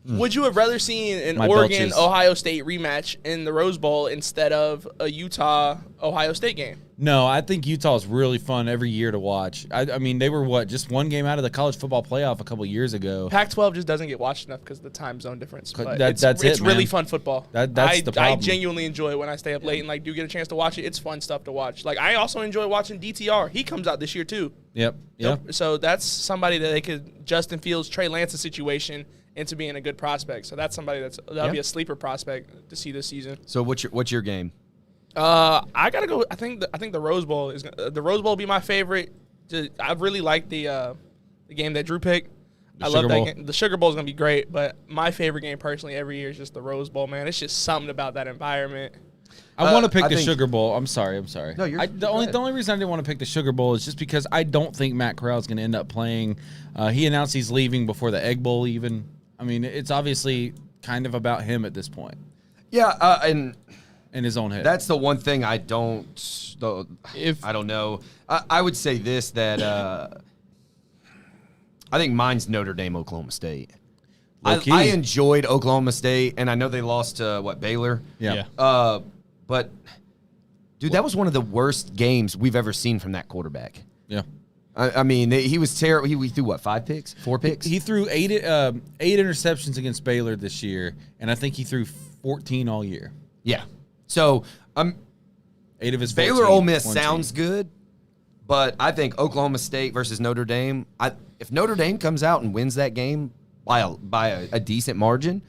D: Would you have rather seen an
B: My
D: Oregon
B: belches.
D: Ohio State rematch in the Rose Bowl instead of a Utah Ohio State game?
B: No, I think Utah is really fun every year to watch. I mean, they were just one game out of the college football playoff a couple years ago.
D: Pac-12 just doesn't get watched enough because of the time zone difference. But
B: That's
D: it's
B: it,
D: really
B: man.
D: fun football.
B: That's
D: I
B: the problem.
D: genuinely enjoy it when I stay up late and like do get a chance to watch it. It's fun stuff to watch. Like I also enjoy watching DTR. He comes out this year too.
B: Yep.
D: So that's somebody that they could Justin Fields, Trey Lance's situation into being a good prospect. So that's somebody that'll be a sleeper prospect to see this season.
C: So what's your game?
D: I gotta go. I think the Rose Bowl is the Rose Bowl will be my favorite. I really like the game that Drew picked. I love
B: Sugar
D: that
B: Bowl.
D: game. The Sugar Bowl is gonna be great, but my favorite game personally every year is just the Rose Bowl. Man, it's just something about that environment.
B: I want to pick
C: I
B: the
C: think-
B: Sugar Bowl. I'm sorry.
C: No, you're
B: the
C: go
B: only
C: ahead.
B: reason I didn't want to pick the Sugar Bowl is just because I don't think Matt Corral's going to end up playing. He announced he's leaving before the Egg Bowl even. I mean, it's obviously kind of about him at this point
C: Yeah, and
B: in his own head.
C: that's the one thing I don't know. I would say this, that I think mine's Notre Dame, Oklahoma State.
B: Low-key.
C: I enjoyed Oklahoma State, and I know they lost to, Baylor?
B: yeah.
C: But, dude, that was one of the worst games we've ever seen from that quarterback.
B: Yeah.
C: I mean, he was terrible. He threw, 5 picks? 4 picks?
B: He threw eight interceptions against Baylor this year, and I think he threw 14 all year.
C: Yeah. So,
B: 8 of his 14,
C: Baylor Ole Miss
B: one
C: sounds
B: team.
C: good, but I think Oklahoma State versus Notre Dame, if Notre Dame comes out and wins that game by a decent margin,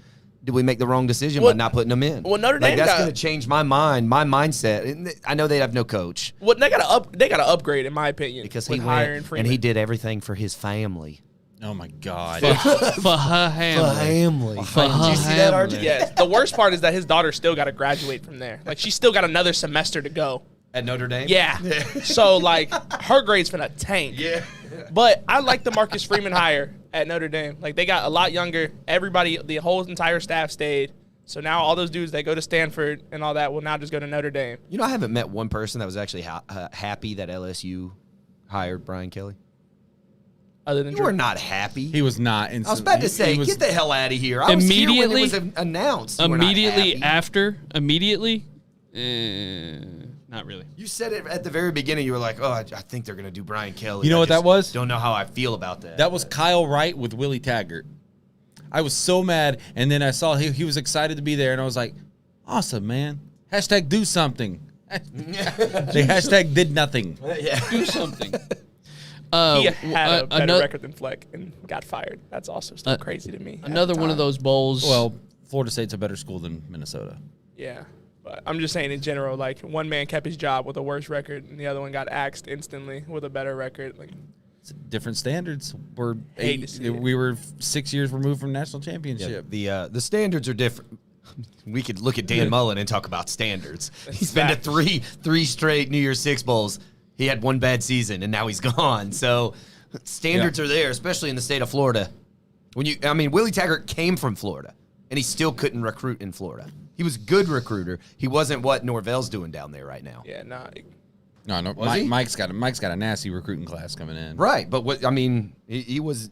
C: did we make the wrong decision by not putting them in?
D: Well, Notre Dame
C: that's
D: got-
C: going to change my mindset. And I know they have no coach
D: Well, they gotta upgrade in my opinion
C: because
D: with
C: he
D: hiring
C: went
D: Freeman.
C: and he did everything for his family.
B: Oh, my God.
E: For her family. For
C: Did
E: her
C: you see that,
E: family.
C: RJ?
D: Yes. The worst part is that his daughter still got to graduate from there. Like she's still got another semester to go.
C: At Notre Dame?
D: Yeah. So like her grade's finna tank.
C: Yeah.
D: But I like the Marcus Freeman hire at Notre Dame. Like they got a lot younger. Everybody, the whole entire staff stayed. So now all those dudes that go to Stanford and all that will now just go to Notre Dame.
C: You know, I haven't met one person that was actually happy that LSU hired Brian Kelly.
D: Other than
C: You were not happy.
B: He was not.
C: I was about to say,
B: he was,
C: get the hell out of here. I was here when it was announced. You were not happy.
E: Not really.
C: You said it at the very beginning. You were like, oh, I think they're going to do Brian Kelly.
B: You know what that was?
C: Don't know how I feel about that.
B: That was Kyle Wright with Willie Taggart. I was so mad, and then I saw he was excited to be there, and I was like, awesome, man. Hashtag do something. They hashtag did nothing.
C: Yeah.
E: Do something.
D: He had a better record than Fleck and got fired. That's also still crazy to me.
E: Another one of those bowls.
B: Well, Florida State's a better school than Minnesota.
D: Yeah. But I'm just saying in general, like, one man kept his job with a worse record, and the other one got axed instantly with a better record. Like,
B: It's different standards.
D: Hate to see it.
B: We were 6 years removed from national championship.
C: The standards are different. We could look at Dan Mullen and talk about standards. He's been to three straight New Year's Six bowls. He had one bad season, and now he's gone. So standards are there, especially in the state of Florida. Willie Taggart came from Florida, and he still couldn't recruit in Florida. He was a good recruiter. He wasn't what Norvell's doing down there right now.
D: yeah, nah.
B: No, Mike's got a nasty recruiting class coming in.
C: Right, but he was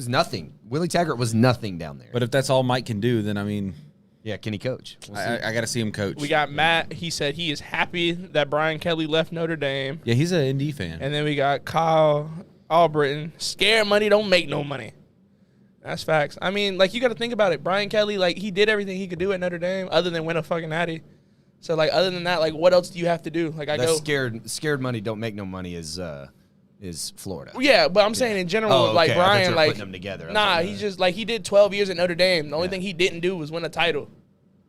C: nothing. Willie Taggart was nothing down there.
B: But if that's all Mike can do, then
C: yeah, can he coach? We'll see.
B: I got to see him coach.
D: We got Matt. He said he is happy that Brian Kelly left Notre Dame.
B: Yeah, he's an ND fan.
D: And then we got Kyle Albritton. Scared money don't make no money. That's facts. I mean, like, you got to think about it. Brian Kelly, like, he did everything he could do at Notre Dame other than win a fucking natty. So, like, other than that, like, what else do you have to do? Like,
C: scared money don't make no money is Florida.
D: Yeah, but I'm saying in general,
C: Oh, okay.
D: like,
C: I thought you
D: Brian,
C: were
D: like,
C: putting them together.
D: nah, he's just, like, he did 12 years at Notre Dame. The only thing he didn't do was win a title.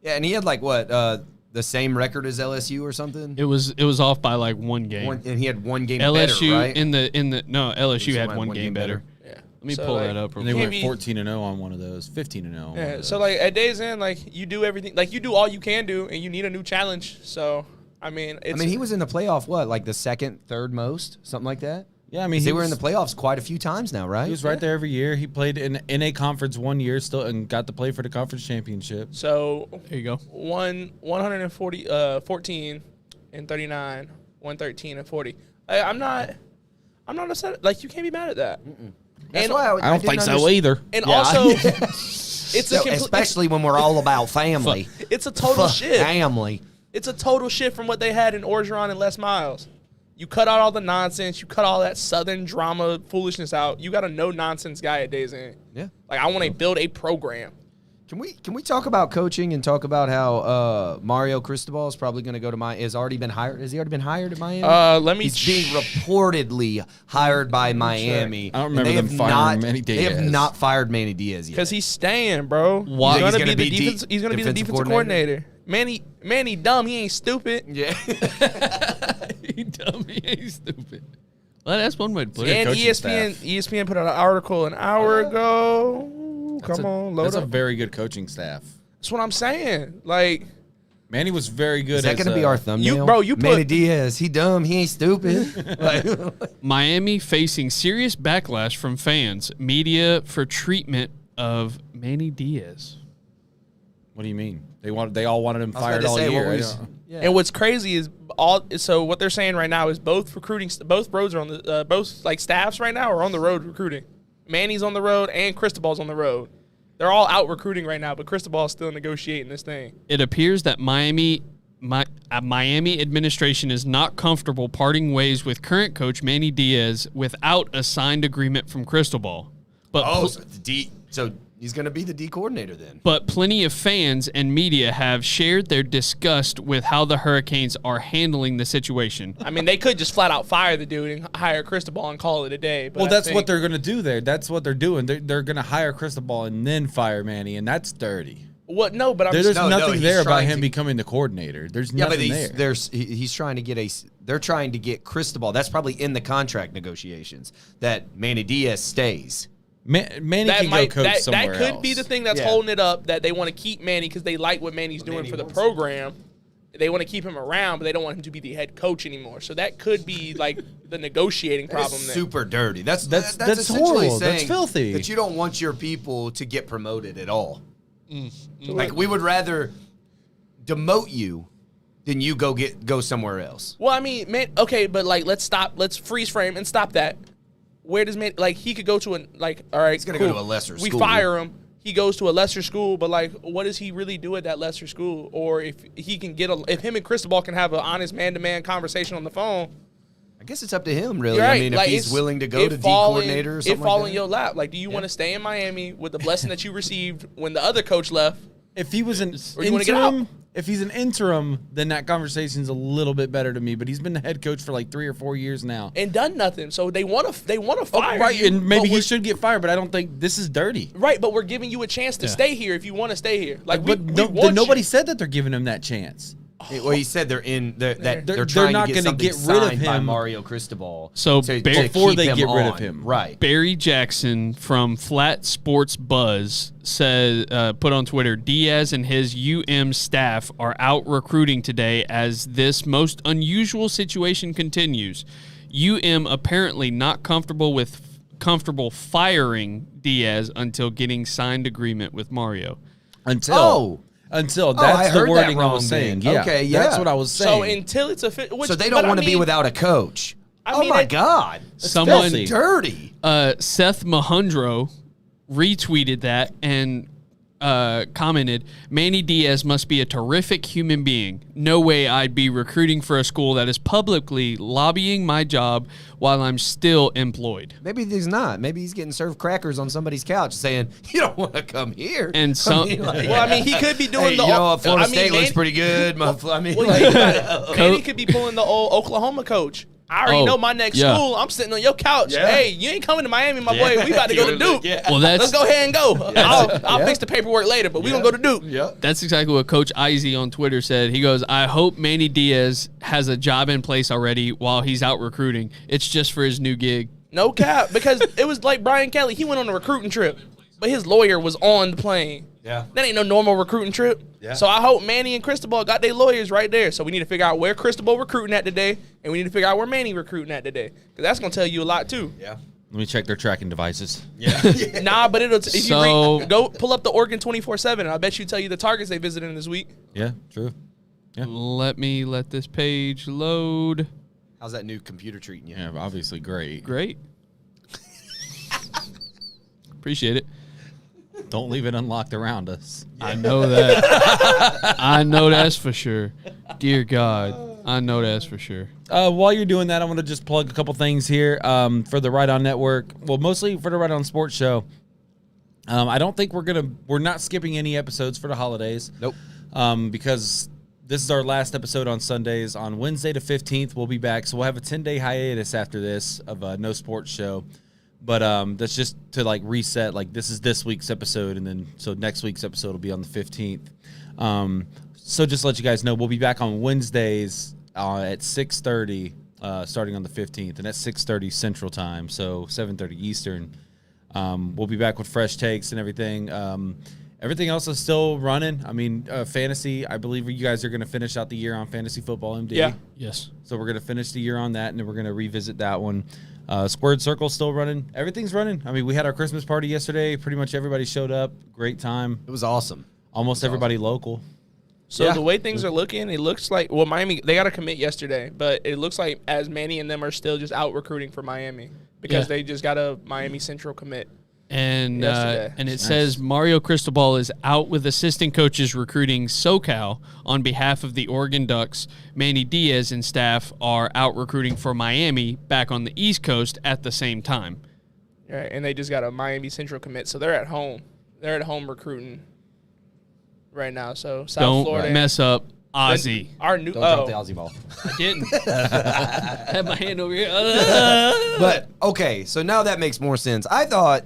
C: Yeah, and he had, like, what, the same record as LSU or something?
E: It was off by like one game.
C: And he had one game
E: LSU
C: better, right?
E: LSU had one game better.
D: Yeah.
E: Let me
D: So,
E: pull
D: like,
E: that up.
B: And they
E: real
B: went
E: quick.
B: 14-0 on one of those, 15-0.
D: Yeah, so, like, at Days End, like, you do everything. Like, you do all you can do, and you need a new challenge. So, I mean,
C: he was in the playoff, what, like the second, third most? Something like that?
B: Yeah, I mean,
C: They were in the playoffs quite a few times now, right?
B: He was right there every year. He played in a conference 1 year still and got to play for the conference championship.
D: So,
E: There you go.
D: 114 and 39, 113 and 40. I'm not upset. Like, you can't be mad at that.
C: That's
D: And-
C: why
B: I don't think so either.
D: And
C: Yeah.
D: also, it's a
C: especially when we're all about family.
D: it's a total shift.
C: Family.
D: It's a total shift from what they had in Orgeron and Les Miles. You cut out all the nonsense. You cut all that Southern drama foolishness out. You got a no-nonsense guy at Days End.
C: Yeah.
D: Like, I want to build a program.
C: Can we talk about coaching and talk about how Mario Cristobal is probably going to go to has already been hired? Has he already been hired at Miami?
D: Let me.
C: He's being reportedly hired by Miami.
B: I don't remember
C: and
B: them firing Manny
C: They have
B: Diaz.
C: not fired Manny Diaz yet.
D: Because he's staying, bro.
E: Why?
D: He's
C: He's
D: gonna
C: gonna
D: be the
C: be
D: defense. He's gonna be the
C: defensive
D: defensive coordinator. Manny dumb. He ain't stupid.
C: Yeah.
E: He dummy ain't stupid. Well, that's one way to put it.
D: And
B: coaching
D: ESPN put out an article an hour ago. Come on, load
B: That's
D: up.
B: a very good coaching staff.
D: That's what I'm saying. Like,
B: Manny was very good.
C: Is that going to be our thumbnail?
D: you put-
C: Manny Diaz. He dumb. He ain't stupid.
E: Miami facing serious backlash from fans, media for treatment of Manny Diaz.
B: What do you mean? They all wanted him
C: I was
B: fired
C: about
B: all
C: to say,
B: year.
C: what
B: I
C: was-
B: don't-
C: yeah.
D: and what's crazy is so what they're saying right now is both roads are on the both like staffs right now are on the road recruiting. Manny's on the road and Cristobal's on the road. They're all out recruiting right now, but Cristobal's still negotiating this thing.
E: It appears that Miami administration is not comfortable parting ways with current coach Manny Diaz without a signed agreement from Cristobal. But
C: so he's going to be the D coordinator then.
E: But plenty of fans and media have shared their disgust with how the Hurricanes are handling the situation.
D: I mean, they could just flat out fire the dude and hire Cristobal and call it a day. But
B: Well,
D: I
B: that's
D: think-
B: what they're going to do there. That's what they're doing. They're going to hire Cristobal and then fire Manny, and that's dirty.
D: What? No, but I'm
B: There's
D: just,
B: nothing
C: he's
B: there about
C: trying
B: him
C: to-
B: becoming the coordinator. There's
C: Yeah, but
B: nothing there.
C: he's trying to they're trying to get Cristobal. That's probably in the contract negotiations that Manny Diaz stays.
B: Manny can go coach somewhere
D: that could
B: else.
D: be the thing that's
C: Yeah.
D: holding it up. That they want to keep Manny because they like what Manny's doing
C: Manny
D: for the
C: wants
D: program. They want to keep him around, but they don't want him to be the head coach anymore. So that could be like the negotiating
C: That's
D: problem.
C: super dirty. That's
B: That's
C: essentially
B: horrible. That's
C: saying
B: filthy.
C: That you don't want your people to get promoted at all. Like, we would rather demote you than you go somewhere else.
D: Well, I mean, man, okay, but like, let's freeze frame and stop that. Where does man, like, he could go to all right,
C: He's gonna go to a lesser
D: we
C: school.
D: fire him. He goes to a lesser school, but like, what does he really do at that lesser school? Or if he can if him and Cristobal can have an honest man-to-man conversation on the phone.
C: I guess it's up to him, really.
D: Right.
C: I mean, if
D: like,
C: he's willing to go to D coordinator or something
D: it fall
C: like
D: in
C: that.
D: your lap. Like, do you want to stay in Miami with the blessing that you received when the other coach left?
B: If he was an
D: Or you wanna get out?
B: interim, if he's an interim, then that conversation's a little bit better to me. But he's been the head coach for like 3 or 4 years now.
D: And done nothing. So they want to fire
B: Right,
D: you.
B: and maybe
D: but
B: he
D: we're-
B: should get fired, but I don't think this is dirty.
D: Right, but we're giving you a chance to stay here if you want to stay here. Like,
B: But
D: we want
B: nobody
D: you.
B: said that they're giving him that chance.
C: Well, he said they're
B: They're
C: trying
B: not
C: to
B: gonna
C: something
B: get rid of
C: signed by
B: him.
C: Mario Cristobal.
E: So
B: before
C: keep
B: they
C: him
B: get rid of
C: on.
B: him.
C: Right.
E: Barry Jackson from Flat Sports Buzz said, put on Twitter, Diaz and his staff are out recruiting today as this most unusual situation continues. Apparently not comfortable firing Diaz until getting signed agreement with Mario.
B: Until
C: I
B: that's
C: heard
B: the
C: that
B: wording I
C: wrong
B: was saying.
C: then.
B: Yeah,
C: Okay, yeah.
B: that's what I was saying.
D: So until it's official.
C: So they don't want to be without a coach.
D: I mean,
C: oh, my
D: it-
C: God. That's
E: Someone-
C: filthy. Dirty.
E: Seth Mahundro retweeted that and commented, Manny Diaz must be a terrific human being. No way I'd be recruiting for a school that is publicly lobbying my job while I'm still employed.
C: Maybe he's not. Maybe he's getting served crackers on somebody's couch saying, you don't want to come here.
E: And some-
D: Well, I mean, he could be doing
C: Hey,
D: the.
C: you know what? Florida
D: I mean,
C: State looks
D: Manny-
C: pretty good. I mean,
D: Well,
C: like-
D: think about it. Manny could be pulling the old Oklahoma coach. I already
E: Oh,
D: know my next
E: yeah.
D: school. I'm sitting on your couch.
C: Yeah.
D: Hey, you ain't coming to Miami, my boy. We about to go to Duke.
E: Well,
D: Let's go ahead and go. I'll fix the paperwork later, but we gonna go to Duke.
C: Yep.
E: That's exactly what Coach Izzy on Twitter said. He goes, I hope Manny Diaz has a job in place already while he's out recruiting. It's just for his new gig.
D: No cap, because it was like Brian Kelly. He went on a recruiting trip, but his lawyer was on the plane.
C: Yeah.
D: That ain't no normal recruiting trip.
C: Yeah.
D: So I hope Manny and Cristobal got their lawyers right there. So we need to figure out where Cristobal recruiting at today, and we need to figure out where Manny recruiting at today, because that's gonna tell you a lot too.
C: Yeah.
B: Let me check their tracking devices.
C: Yeah.
D: Nah, but it'll if
E: So-
D: you go pull up the Oregon 24/7, and I bet you tell you the targets they visited in this week.
B: Yeah, true.
E: Let me let this page load.
C: How's that new computer treating you?
B: Yeah, obviously great.
E: Great. Appreciate it.
B: Don't leave it unlocked around us.
E: I know that. I know that's for sure. Dear God, I know that's for sure.
B: While you're doing that, I want to just plug a couple things here for the Right On Network. Well, mostly for the Right On Sports Show. I don't think we're not skipping any episodes for the holidays.
C: Nope.
B: Because this is our last episode on Sundays. On Wednesday the 15th, we'll be back. So we'll have a 10-day hiatus after this of No Sports Show. But that's just to like reset. Like this is this week's episode, and then so next week's episode will be on the 15th. So just to let you guys know, we'll be back on Wednesdays at 6:30, starting on the 15th, and that's 6:30 Central Time, so 7:30 Eastern. We'll be back with fresh takes and everything. Everything else is still running. I mean, fantasy. I believe you guys are going to finish out the year on Fantasy Football MD.
D: Yeah.
E: Yes.
B: So we're going to finish the year on that, and then we're going to revisit that one. Squared Circle's still running. Everything's running. I mean, we had our Christmas party yesterday. Pretty much everybody showed up. Great time.
C: It was awesome.
B: Almost everybody local.
D: So
C: Yeah.
D: the way things are looking, it looks like Miami they got to commit yesterday, but it looks like as Manny and them are still just out recruiting for Miami because
E: Yeah.
D: they just got a Miami Central commit.
E: And
D: Yesterday.
E: it says Mario Cristobal is out with assistant coaches recruiting SoCal on behalf of the Oregon Ducks. Manny Diaz and staff are out recruiting for Miami back on the East Coast at the same time.
D: Right, and they just got a Miami Central commit, so they're at home. They're at home recruiting right now. So South
E: Don't
D: Florida
E: mess up Ozzy.
D: Our new
C: Don't drop the Aussie ball.
E: I didn't. Have my hand over here.
C: But okay, so now that makes more sense. I thought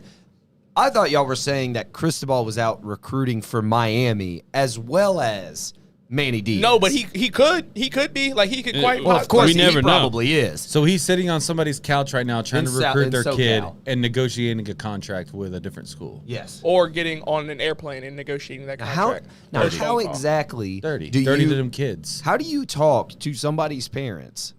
C: y'all were saying that Cristobal was out recruiting for Miami as well as Manny Diaz.
D: No, but he could be like he could quite.
C: Well, of course,
E: We never
C: he
E: know.
C: probably is.
B: So he's sitting on somebody's couch right now trying
C: In
B: to recruit
C: in
B: their
C: SoCal.
B: kid and negotiating a contract with a different school.
C: Yes.
D: or getting on an airplane and negotiating that
C: How
D: contract.
C: now?
D: Or phone
C: How
D: call.
C: exactly?
B: Dirty.
C: do
B: Dirty
C: you-
B: to them kids.
C: How do you talk to somebody's parents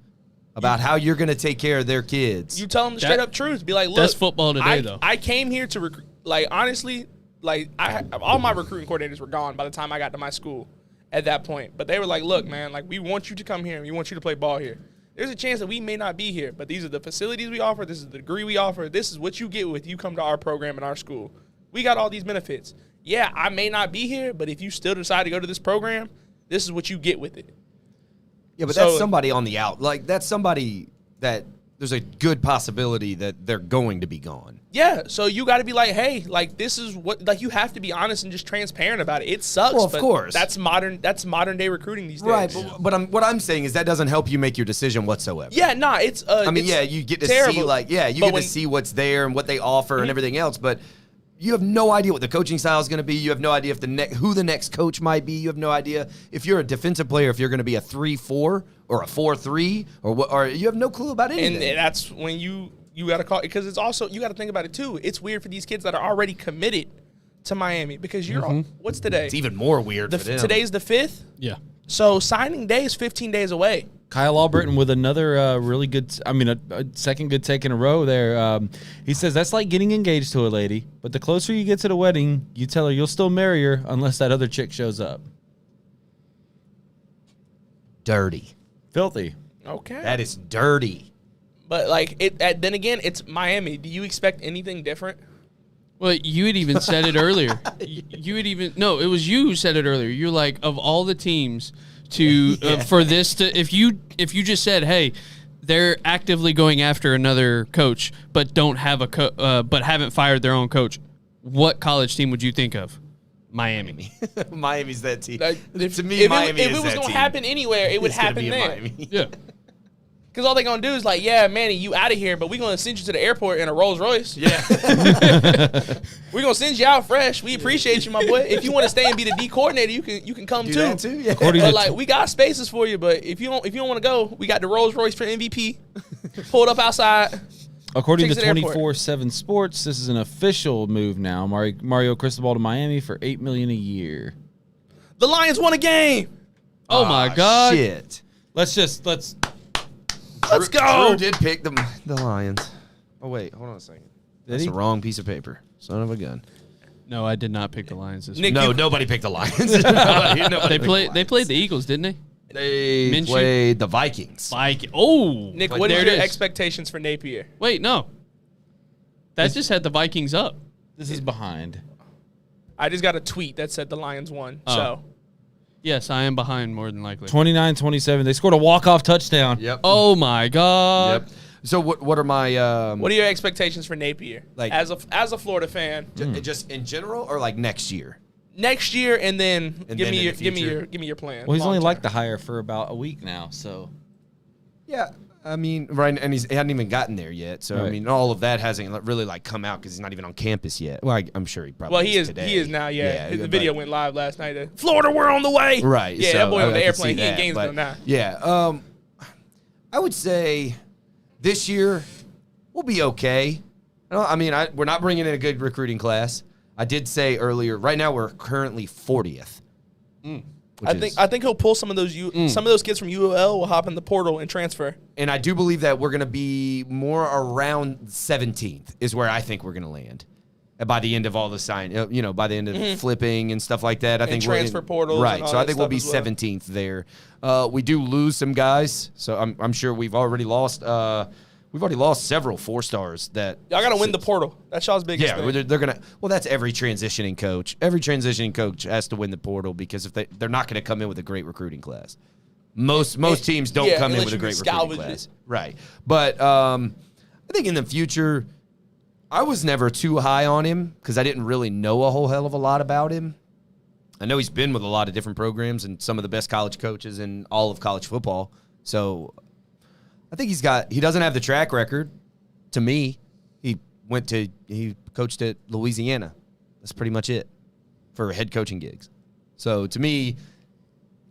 C: about how you're going to take care of their kids?
D: You tell them the
E: That-
D: straight up truth. Be like, look,
E: That's football today, though.
D: I came here to recruit. Like honestly, all my recruiting coordinators were gone by the time I got to my school at that point. But they were like, look, man, like, we want you to come here and we want you to play ball here. There's a chance that we may not be here, but these are the facilities we offer. This is the degree we offer. This is what you get with you come to our program in our school. We got all these benefits. Yeah, I may not be here, but if you still decide to go to this program, this is what you get with it.
C: Yeah, but that's somebody on the out. Like, that's somebody that there's a good possibility that they're going to be gone.
D: Yeah, so you got to be like, hey, like, this is what, like, you have to be honest and just transparent about it. It sucks.
C: Well, of
D: but
C: course.
D: That's modern day recruiting these days.
C: Right, but what I'm saying is that doesn't help you make your decision whatsoever.
D: Yeah, nah, it's
C: I mean, yeah, you get to
D: terrible.
C: see, like, yeah, you get to see what's there and what they offer and everything else, but you have no idea what the coaching style is going to be. You have no idea if who the next coach might be. You have no idea if you're a defensive player, if you're going to be a 3-4 or a 4-3 or what, or you have no clue about anything.
D: And that's when you got to call, because it's also, you got to think about it too. It's weird for these kids that are already committed to Miami, because you're what's today?
C: It's even more weird for them.
D: Today's the 5th.
E: Yeah.
D: So signing day is 15 days away.
B: Kyle Albritton with another really good, a second good take in a row there. He says, that's like getting engaged to a lady, but the closer you get to the wedding, you tell her you'll still marry her unless that other chick shows up.
C: Dirty.
B: Filthy.
D: Okay.
C: That is dirty.
D: But, like, then again, it's Miami. Do you expect anything different?
E: Well, you had even said it earlier. It was you who said it earlier. You're like, of all the teams to for this to, if you just said, hey, they're actively going after another coach, but don't have but haven't fired their own coach, what college team would you think of? Miami.
C: Miami's that team.
D: To
C: me, Miami
D: if it was going to happen anywhere, it would happen there.
C: Miami.
E: Yeah.
D: Because all they're going to do is like, yeah, Manny, you out of here, but we're going to send you to the airport in a Rolls Royce.
C: Yeah.
D: We're going to send you out fresh. We appreciate you, my boy. If you want to stay and be the D coordinator, you can come
C: Do
D: too.
C: that too? Yeah.
D: But like, we got spaces for you, but if you don't want to go, we got the Rolls Royce for MVP. Pull it up outside.
B: According to
D: Takes it to the airport.
B: 24/7 Sports, this is an official move now. Mario Cristobal to Miami for $8 million a year.
D: The Lions won a game.
E: Oh my God.
C: Shit.
B: Let's
D: Let's go.
C: Drew did pick the Lions. Oh, wait. Hold on a second. That's
B: he?
C: the wrong piece of paper. Son of a gun.
E: No, I did not pick the Lions this
D: Nick,
E: week.
C: No, nobody picked the Lions. Nobody
E: They played the Eagles, didn't they?
C: They
E: Minshew?
C: played the Vikings.
E: Oh,
D: Nick,
E: but
D: what
E: there
D: are
E: it
D: your
E: is.
D: expectations for Napier?
E: Wait, no. That just had the Vikings up.
B: This is behind.
D: I just got a tweet that said the Lions won.
E: Oh.
D: So
E: Yes, I am behind more than likely.
B: 29-27. They scored a walk-off touchdown.
C: Yep.
E: Oh my God.
C: Yep. So what are my
D: what are your expectations for Napier?
C: Like-
D: as a Florida fan,
C: just in general or like next year?
D: next year, and then
C: And
D: give
C: then
D: me
C: in
D: your
C: the
D: give me
C: future.
D: your plan.
B: Well, he's only
D: long
B: like
D: term.
B: the hire for about a week now, so.
C: Yeah. I mean, right, and he hadn't even gotten there yet. So I
B: Right.
C: mean, all of that hasn't really like come out because he's not even on campus yet. Well, I'm sure he probably.
D: Well, he is.
C: today.
D: He is now. Yeah, the
C: but-
D: video went live last night. Florida, we're on the way.
C: Right.
D: Yeah,
C: so
D: that boy on the
C: I can
D: airplane.
C: see
D: He in
C: that,
D: Gainesville
C: but,
D: now.
C: Yeah. I would say this year we'll be okay. I mean, we're not bringing in a good recruiting class. I did say earlier. Right now, we're currently 40th.
D: I think he'll pull some of those kids from UOL will hop in the portal and transfer.
C: And I do believe that we're going to be more around 17th is where I think we're going to land. And by the end of all the by the end of flipping and stuff like that, I think
D: transfer portals
C: right.
D: and all
C: So I
D: that
C: think we'll
D: stuff
C: be
D: as well.
C: 17th there. We do lose some guys, so I'm sure we've already lost. We've already lost several 4-stars that
D: Y'all got to win the portal. That's y'all's biggest
C: Yeah,
D: thing.
C: they're gonna. Well, that's every transitioning coach. Every transitioning coach has to win the portal because if they're not going to come in with a great recruiting class. Most teams don't come in
D: unless
C: with a
D: you
C: great
D: can
C: recruiting
D: salvage
C: class,
D: it.
C: right? But I think in the future, I was never too high on him because I didn't really know a whole hell of a lot about him. I know he's been with a lot of different programs and some of the best college coaches in all of college football. So I think he doesn't have the track record. To me, he coached at Louisiana. That's pretty much it for head coaching gigs. So to me,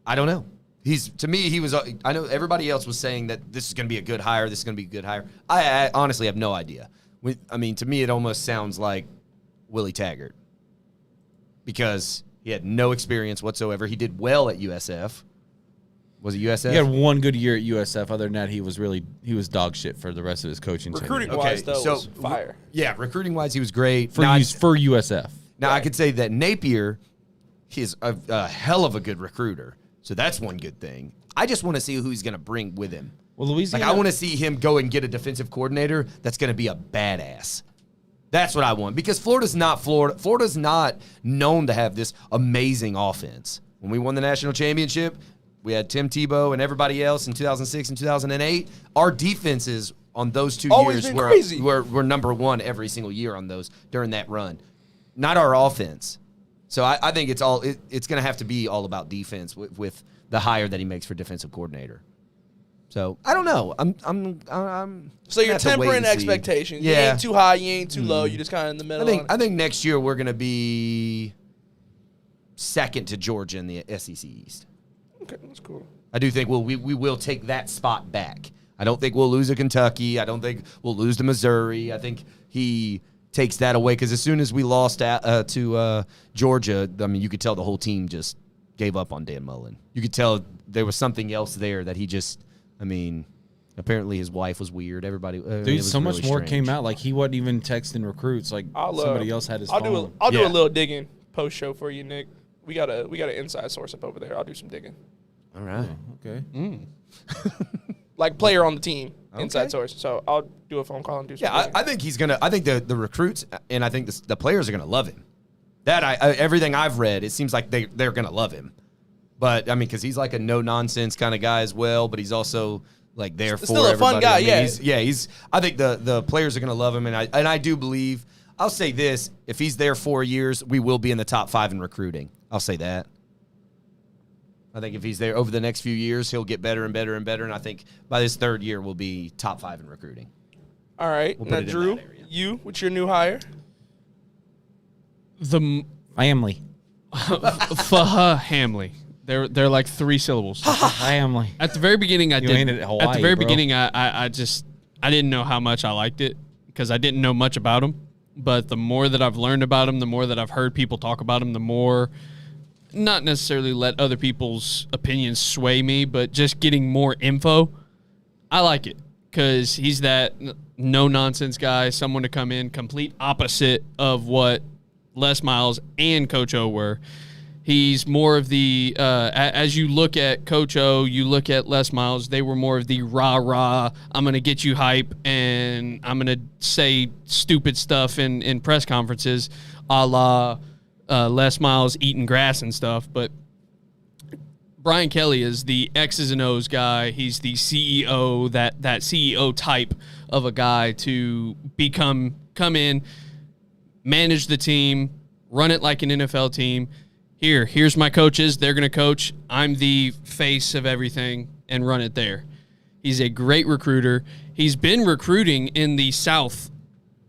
C: I don't know. I know everybody else was saying that this is going to be a good hire. This is going to be a good hire. I honestly have no idea. I mean, to me, it almost sounds like Willie Taggart because he had no experience whatsoever. He did well at USF. Was it USF?
B: He had one good year at USF. Other than that, he was dog shit for the rest of his coaching tenure.
D: Recruiting wise, though, was fire.
C: Yeah, recruiting wise, he was great.
B: For USF.
C: Now, I could say that Napier is a hell of a good recruiter. So that's one good thing. I just want to see who he's going to bring with him.
B: Well, Louisiana.
C: Like, I want to see him go and get a defensive coordinator that's going to be a badass. That's what I want. Because Florida's not Florida. Florida's not known to have this amazing offense. When we won the national championship, we had Tim Tebow and everybody else in 2006 and 2008. Our defenses on those 2
D: Always
C: years
D: been crazy.
C: were number one every single year on those during that run. Not our offense. So I think it's going to have to be all about defense with the hire that he makes for defensive coordinator. So I don't know. I'm
D: So you're
C: have to wait
D: tempering
C: and see.
D: expectations. You
C: Yeah.
D: ain't too high, you ain't too low. You're just kind of in the middle.
C: I think next year we're going to be second to Georgia in the SEC East.
D: Okay, that's cool.
C: I do think we will take that spot back. I don't think we'll lose to Kentucky. I don't think we'll lose to Missouri. I think he takes that away because as soon as we lost to Georgia, I mean, you could tell the whole team just gave up on Dan Mullen. You could tell there was something else there that he just, I mean, apparently his wife was weird. Everybody,
B: Dude, so much more came out. Like, he wasn't even texting recruits. Like, somebody else had his phone.
D: I'll do a little digging post show for you, Nick. We got an inside source up over there. I'll do some digging.
C: All right.
B: Okay.
D: Like player on the team, inside source. So I'll do a phone call and do some
C: Yeah,
D: digging.
C: I think he's gonna. I think the recruits and I think the players are gonna love him. That everything I've read, it seems like they're gonna love him. But I mean, because he's like a no nonsense kind of guy as well. But he's also like there for
D: still a fun
C: everybody.
D: guy,
C: I mean,
D: yeah.
C: He's. I think the players are gonna love him, and I do believe. I'll say this: if he's there 4 years, we will be in the top 5 in recruiting. I'll say that. I think if he's there over the next few years, he'll get better and better and better. And I think by this 3rd year, we'll be top 5 in recruiting.
D: All right.
C: We'll
D: Now,
C: put it in
D: Drew,
C: that area.
D: you, what's your new hire?
E: The
B: Family.
E: Hamley. They're like 3 syllables.
B: Family.
E: At the very beginning, I
B: You
E: did.
B: ain't at Hawaii,
E: At the very
B: bro.
E: beginning, I didn't know how much I liked it because I didn't know much about him. But the more that I've learned about him, the more that I've heard people talk about him, the more, not necessarily let other people's opinions sway me, but just getting more info, I like it because he's that no-nonsense guy, someone to come in complete opposite of what Les Miles and Coach O were. He's more of the, as you look at Coach O, you look at Les Miles, they were more of the rah-rah, I'm going to get you hype, and I'm going to say stupid stuff in press conferences, a la Les Miles eating grass and stuff. But Brian Kelly is the X's and O's guy. He's the CEO, that CEO type of a guy to come in, manage the team, run it like an NFL team. Here's my coaches. They're going to coach. I'm the face of everything and run it there. He's a great recruiter. He's been recruiting in the South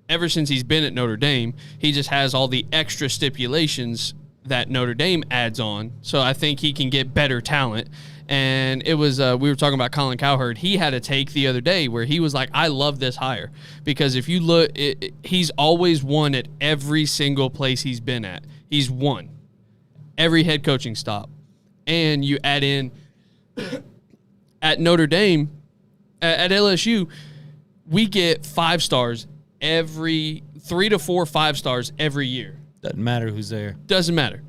E: ever since he's been at Notre Dame. He just has all the extra stipulations that Notre Dame adds on. So I think he can get better talent. And it was, we were talking about Colin Cowherd. He had a take the other day where he was like, I love this hire. Because if you look, he's always won at every single place he's been at. He's won every head coaching stop. And you add in at Notre Dame, at LSU, we get 5 stars every 3 to 4 5 stars every year.
B: Doesn't matter who's there.
E: Doesn't matter.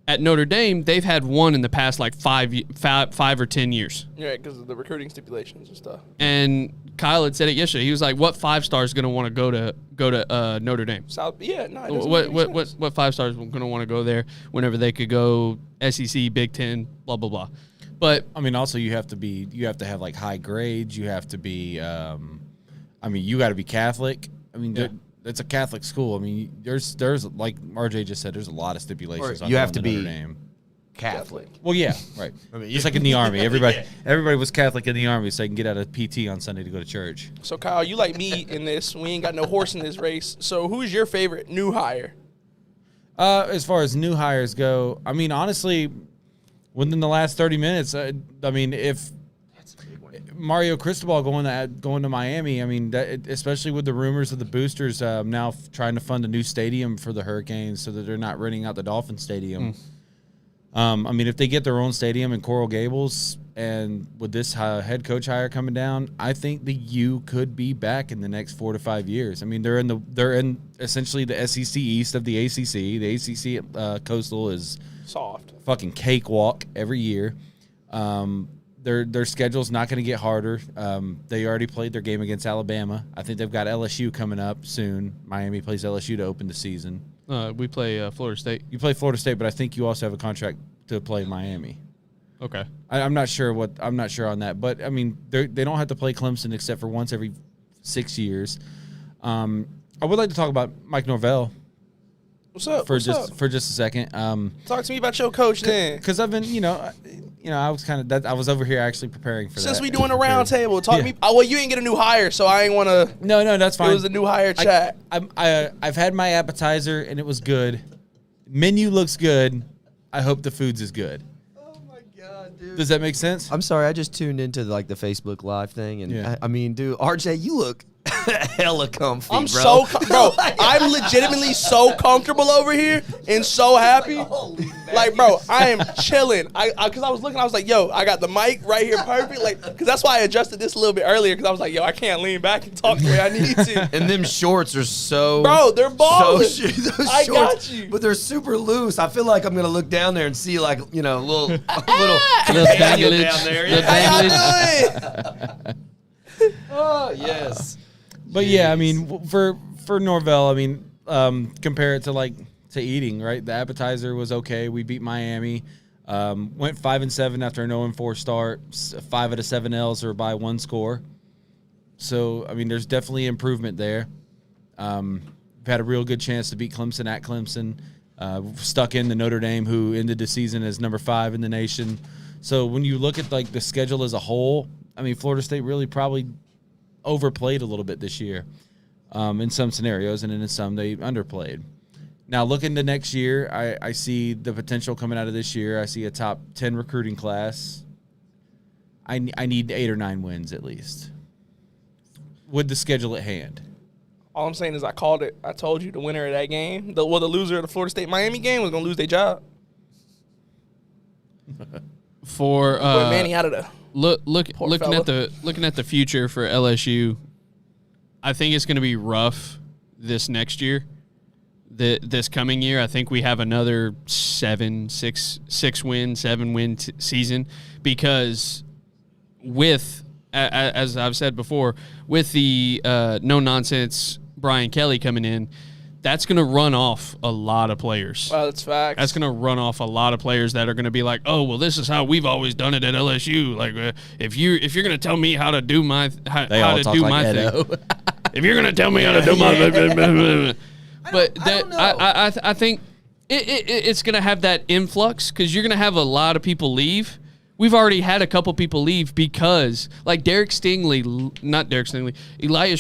E: At Notre Dame, they've had one in the past like 5 or 10 years.
D: Yeah, because of the recruiting stipulations and stuff.
E: And Kyle had said it yesterday. He was like, "What 5 stars going to want to go to Notre Dame?
D: South, yeah, no. It doesn't make sense.
E: What 5 stars going to want to go there whenever they could go SEC, Big Ten, blah blah blah." But
B: I mean, also you have to have like high grades. You have to be, you got to be Catholic. I mean, it's a Catholic school. I mean, there's like RJ just said, there's a lot of stipulations.
C: Or
B: on
C: you have
B: going
C: to
B: Notre
C: be
B: Dame.
C: Catholic.
B: Well, yeah, right.
C: I mean,
B: just like in the Army, everybody was Catholic in the Army, so they can get out of PT on Sunday to go to church.
D: So, Kyle, you like me in this. We ain't got no horse in this race. So, who's your favorite new hire?
B: As far as new hires go, I mean, honestly, within the last 30 minutes, if Mario Cristobal going to Miami, I mean, especially with the rumors of the boosters now trying to fund a new stadium for the Hurricanes so that they're not renting out the Dolphin Stadium. I mean, if they get their own stadium in Coral Gables, and with this head coach hire coming down, I think the U could be back in the next 4 to 5 years. I mean, they're in essentially the SEC East of the ACC. The ACC Coastal is
D: Soft.
B: fucking cakewalk every year. Their schedule's not going to get harder. They already played their game against Alabama. I think they've got LSU coming up soon. Miami plays LSU to open the season.
E: We play Florida State.
B: You play Florida State, but I think you also have a contract to play Miami.
E: Okay.
B: I'm not sure on that, but I mean they don't have to play Clemson except for once every 6 years. I would like to talk about Mike Norvell.
D: What's up?
B: For just a second.
D: Talk to me about your coach then.
B: Because I've been, I was kind of I was over here actually preparing for
D: Since
B: that.
D: we doing a round table, talk to me. Oh, well, you ain't get a new hire, so I ain't want to.
B: No, that's fine.
D: It was a new hire chat.
B: I've had my appetizer and it was good. Menu looks good. I hope the food's is good.
C: Dude.
B: Does that make sense?
C: I'm sorry, I just tuned into like the Facebook Live thing, and
B: Yeah.
C: I mean, dude, RJ, you look hella comfy,
D: I'm
C: bro.
D: bro. I'm legitimately so comfortable over here and so happy. Like, bro, I am chilling. Because I was looking, I was like, yo, I got the mic right here perfect. Like, because that's why I adjusted this a little bit earlier. Because I was like, yo, I can't lean back and talk the way I need to.
C: And them shorts are so,
D: Bro, they're balling.
C: those
D: I
C: shorts,
D: got you.
C: but they're super loose. I feel like I'm gonna look down there and see like little
E: Little
C: canyon
E: danglage.
C: down there.
E: Little
C: Yeah.
E: danglage.
C: Oh yes.
B: But yeah, I mean, for Norvell, I mean, compare it to eating, right? The appetizer was okay. We beat Miami. Went 5-7 after an 0-4 start. 5 out of 7 L's are by 1 score. So I mean, there's definitely improvement there. We've had a real good chance to beat Clemson at Clemson. Stuck in the Notre Dame, who ended the season as number 5 in the nation. So when you look at like the schedule as a whole, I mean, Florida State really probably overplayed a little bit this year in some scenarios, and in some they underplayed. Now, looking to next year, I see the potential coming out of this year. I see a top 10 recruiting class. I need 8 or 9 wins at least with the schedule at hand.
D: All I'm saying is I called it. I told you the winner of that game, the loser of the Florida State-Miami game was going to lose their job.
E: For
D: But Manny out of the
E: looking
D: fella.
E: at the future for LSU, I think it's going to be rough this next year. This coming year, I think we have another 7 win season because with, as I've said before, with the no nonsense Brian Kelly coming in, that's going to run off a lot of players.
D: Well, that's facts.
E: That's going to run off a lot of players that are going to be like, oh, well, this is how we've always done it at LSU. Like, if you're going to tell me how to do my thing, if you're going to tell me how to do my, but I think it's going to have that influx because you're going to have a lot of people leave. We've already had a couple people leave because, like Elias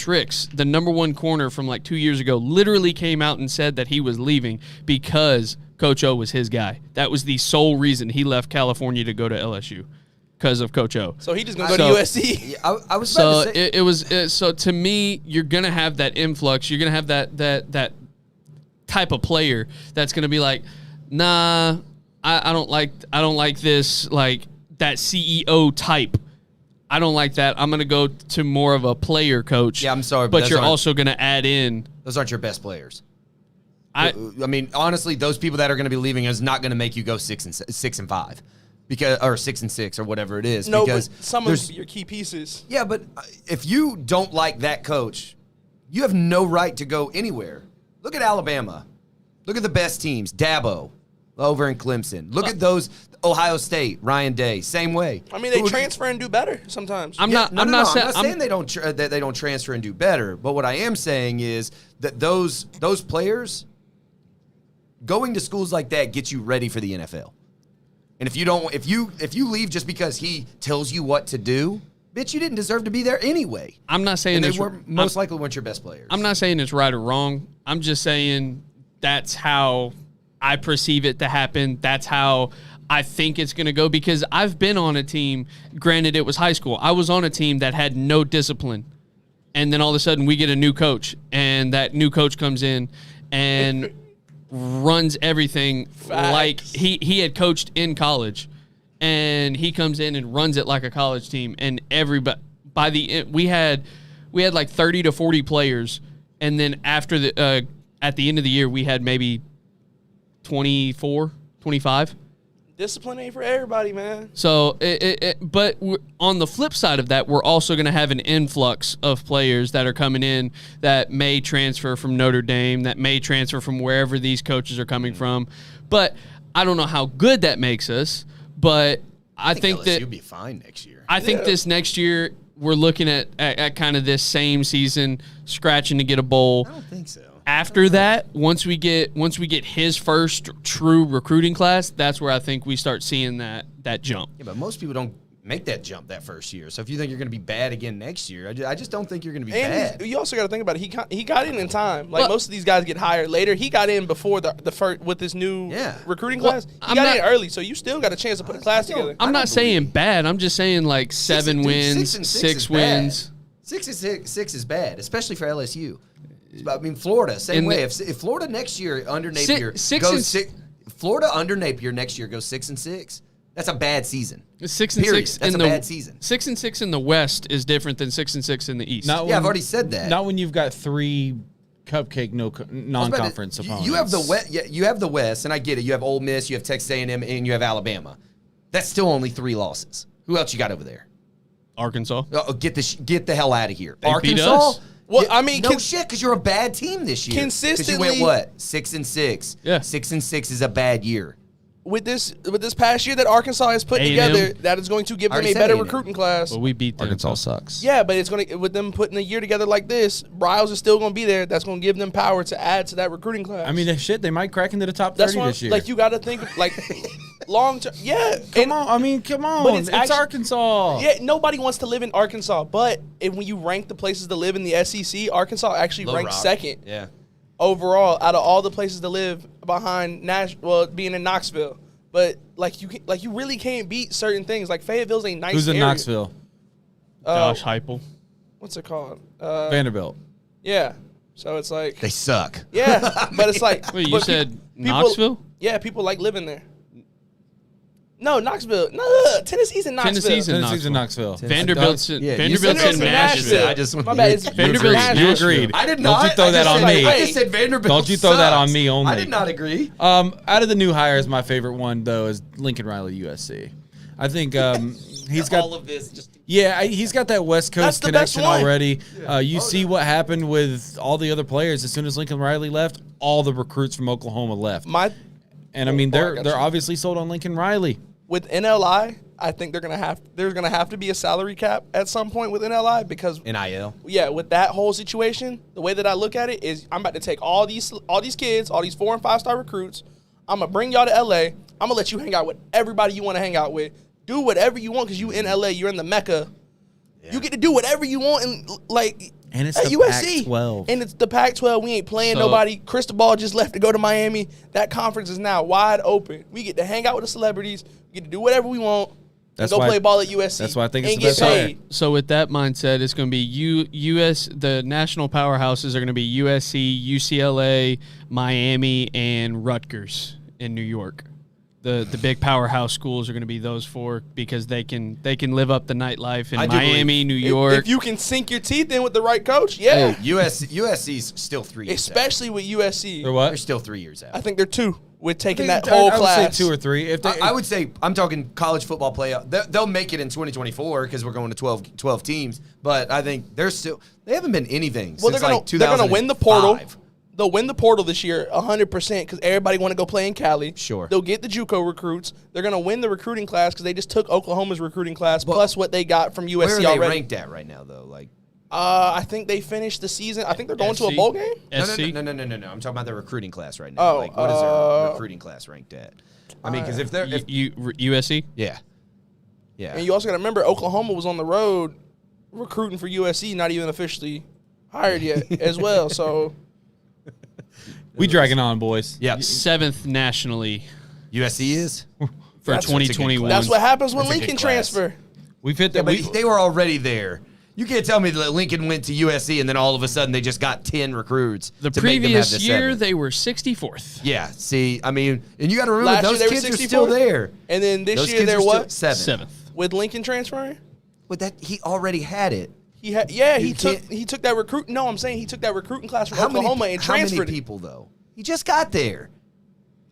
E: Ricks, the number 1 corner from like 2 years ago, literally came out and said that he was leaving because Coach O was his guy. That was the sole reason he left California to go to LSU, because of Coach O.
D: So he just going to go to USC.
C: Yeah, I was about
E: So
C: to say,
E: so to me, you're going to have that influx. You're going to have that type of player that's going to be like, nah, I don't like this, like, that CEO type. I don't like that. I'm going to go to more of a player coach.
C: Yeah, I'm sorry,
E: but
C: those
E: you're
C: aren't-
E: also going to add in.
C: those aren't your best players.
E: I
C: mean, honestly, those people that are going to be leaving is not going to make you go 6-5, because or 6-6 or whatever it is.
D: No,
C: because
D: but some of your key pieces.
C: yeah, but if you don't like that coach, you have no right to go anywhere. Look at Alabama. Look at the best teams. Dabo over in Clemson. Look at those. Ohio State, Ryan Day, same way.
D: I mean, they transfer and do better sometimes.
E: I'm not
C: saying they don't that they don't transfer and do better. But what I am saying is that those players going to schools like that gets you ready for the NFL. And if you leave just because he tells you what to do, bitch, you didn't deserve to be there anyway.
E: I'm not saying
C: And they
E: it's
C: most likely weren't your best players.
E: I'm not saying it's right or wrong. I'm just saying that's how I perceive it to happen. That's how I think it's going to go, because I've been on a team, granted it was high school. I was on a team that had no discipline. And then all of a sudden we get a new coach, and that new coach comes in and runs everything
D: Facts.
E: like he had coached in college, and he comes in and runs it like a college team. And everybody by the end, we had like 30 to 40 players, and then after the at the end of the year we had maybe 24, 25.
D: Discipline ain't for everybody, man.
E: So, but on the flip side of that, we're also going to have an influx of players that are coming in that may transfer from Notre Dame, that may transfer from wherever these coaches are coming from. But I don't know how good that makes us. But I think that
C: you'll be fine next year.
E: I think this next year we're looking at kind of this same season, scratching to get a bowl.
C: I don't think so.
E: After that, once we get his first true recruiting class, that's where I think we start seeing that jump.
C: Yeah, but most people don't make that jump that first year. So if you think you're going to be bad again next year, I just don't think you're going to be
D: And
C: bad.
D: you also got to think about it. He got in time. Like
E: Well,
D: most of these guys get hired later. He got in before the first with this new recruiting class. He
E: I'm
D: got
E: not-
D: in early, so you still got a chance to put a class together.
E: I'm not
C: don't
E: saying
C: believe-
E: bad. I'm just saying like 7 wins,
C: 6
E: 6 wins.
C: 6 is bad, especially for LSU. I mean, Florida, same
E: In
C: way.
E: the-
C: If Florida next year under Napier Florida under Napier next year goes 6-6, that's a bad season.
E: 6 and
C: Period.
E: 6
C: That's
E: in
C: a
E: the
C: bad season.
E: 6 and 6 in the West is different than 6 and 6 in the East.
B: Not
C: Yeah, I've already said that.
B: Not when you've got 3 cupcake non-conference opponents.
C: You have the West. Yeah, you have the West, and I get it. You have Ole Miss, you have Texas A&M, and you have Alabama. That's still only 3 losses. Who else you got over there?
E: Arkansas.
C: Get the hell out of here.
E: They beat
C: Arkansas.
E: us.
D: Well,
C: Yeah,
D: I mean,
C: no shit, because you're a bad team this year. 'Cause
D: Consistently-
C: you went what 6-6.
E: Yeah.
C: 6-6 is a bad year.
D: With this past year that Arkansas has put
E: A&M.
D: together, that is going to give them
C: already
D: a
C: said
D: better
C: A&M.
D: recruiting class.
E: But we beat them.
B: Arkansas sucks.
D: Yeah, but it's going to with them putting a year together like this. Riles is still going to be there. That's going to give them power to add to that recruiting class.
B: I mean, shit, they might crack into the top 30
D: that's why,
B: this year.
D: like you got to think like long term. Yeah,
B: come on. I mean, come on.
D: But
B: It's,
D: it's actually-
B: Arkansas.
D: Yeah, nobody wants to live in Arkansas, but when you rank the places to live in the SEC, Arkansas actually
C: Little
D: ranks
C: Rock.
D: second
C: Yeah.
D: overall out of all the places to live behind being in Knoxville. But you really can't beat certain things. Like Fayetteville's a nice.
B: Who's in
D: area.
B: Knoxville?
E: Josh Heupel.
D: What's it called?
B: Vanderbilt.
D: Yeah. So it's like
C: They suck.
D: yeah, but it's like
E: Wait, you
D: but
E: said
D: people-
E: Knoxville?
D: Yeah, people like living there. No, Knoxville. No, Tennessee's in Knoxville.
E: Tennessee's in
B: Tennessee's in Knoxville.
E: Vanderbilt's in,
C: Yeah, you
E: Vanderbilt's
C: said
E: in
D: Vanderbilt's in
E: Nashville.
C: I just
D: My bad. It's
E: Vanderbilt's
D: Nashville.
B: You
E: Nashville.
B: agreed.
C: I did
B: Don't
C: not.
B: you throw
C: I
B: that
C: just
B: on
C: said-
B: me.
C: I just said Vanderbilt.
B: Don't you throw that on
C: sucks.
B: me only.
C: I did not agree.
B: Out of the new hires, my favorite one though is Lincoln Riley, USC. I think he's got
C: all of this. Just
B: he's got that West
D: That's
B: Coast
D: the best
B: connection
D: one.
B: already. You see what happened with all the other players. As soon as Lincoln Riley left, all the recruits from Oklahoma left. And I mean,
D: Oh, I got
B: they're
D: you.
B: obviously sold on Lincoln Riley.
D: With NLI, I think there's gonna have to be a salary cap at some point with NLI because
C: NIL.
D: yeah, with that whole situation, the way that I look at it is I'm about to take all these kids, all these 4 and 5 star recruits. I'm gonna bring y'all to LA. I'm gonna let you hang out with everybody you want to hang out with. Do whatever you want because you in LA, you're in the Mecca. Yeah. You get to do whatever you want
B: And it's
D: at
B: the
D: USC.
B: Pac-12.
D: And it's the Pac-12. We ain't playing
E: So-
D: nobody. Cristobal just left to go to Miami. That conference is now wide open. We get to hang out with the celebrities. We get to do whatever we want.
B: That's
D: and go
B: why-
D: play ball at USC.
B: that's why I think it's
D: and
B: the
D: get
B: best hire.
D: paid.
E: So with that mindset, it's going to be the national powerhouses are going to be USC, UCLA, Miami, and Rutgers in New York. The big powerhouse schools are going to be those 4 because they can live up the nightlife in
C: I do
E: Miami,
C: believe-
E: New York.
D: If you can sink your teeth in with the right coach, yeah.
C: USC's still 3 years
D: Especially with USC.
B: Or
C: out.
B: what?
C: They're still 3 years out.
D: I think they're 2 with taking
B: I
D: that whole
B: would
D: class.
B: say 2 or 3. If they,
C: I would say I'm talking college football playoff. They'll make it in 2024 because we're going to 12 teams. But I think they haven't been anything
D: Well,
C: since
D: they're
C: like
D: gonna win the portal.
C: 2005.
D: They'll win the portal this year 100% because everybody want to go play in Cali.
C: Sure.
D: They'll get the JUCO recruits. They're going to win the recruiting class because they just took Oklahoma's recruiting class plus what they got from USC
C: Where are they
D: already.
C: ranked at right now though? Like
D: I think they finished the season. I think they're going to a
E: SC?
D: bowl game.
E: SC?
C: no. I'm talking about their recruiting class right now.
D: Oh,
C: Like what is their recruiting class ranked at? I mean, because if they're
E: USC?
C: yeah.
D: And you also got to remember Oklahoma was on the road recruiting for USC, not even officially hired yet as well. So
B: we dragging on, boys.
C: Yeah.
E: 7th nationally
C: USC is.
E: for
D: That's-
E: 2021.
D: that's what happens when
C: That's a good
D: Lincoln
C: class.
D: transfer.
B: We've hit
C: Yeah,
B: that.
C: but they were already there. You can't tell me that Lincoln went to USC and then all of a sudden they just got 10 recruits.
E: The
C: to make them have
E: previous
C: the
E: year,
C: 7th.
E: they were 64th.
C: Yeah, see, I mean, and you got to remember,
D: Last
C: those
D: year they were
C: kids are still
D: 64th?
C: there.
D: And then this
C: Those
D: year
C: kids
D: they're
C: are still
D: what?
C: 7th.
D: With Lincoln transferring?
C: But that he already had it.
D: He had, yeah,
C: You
D: he took that recruit. No, I'm saying he took that recruiting class from Oklahoma and
C: how
D: transferred
C: many
D: it.
C: people, though? He just got there.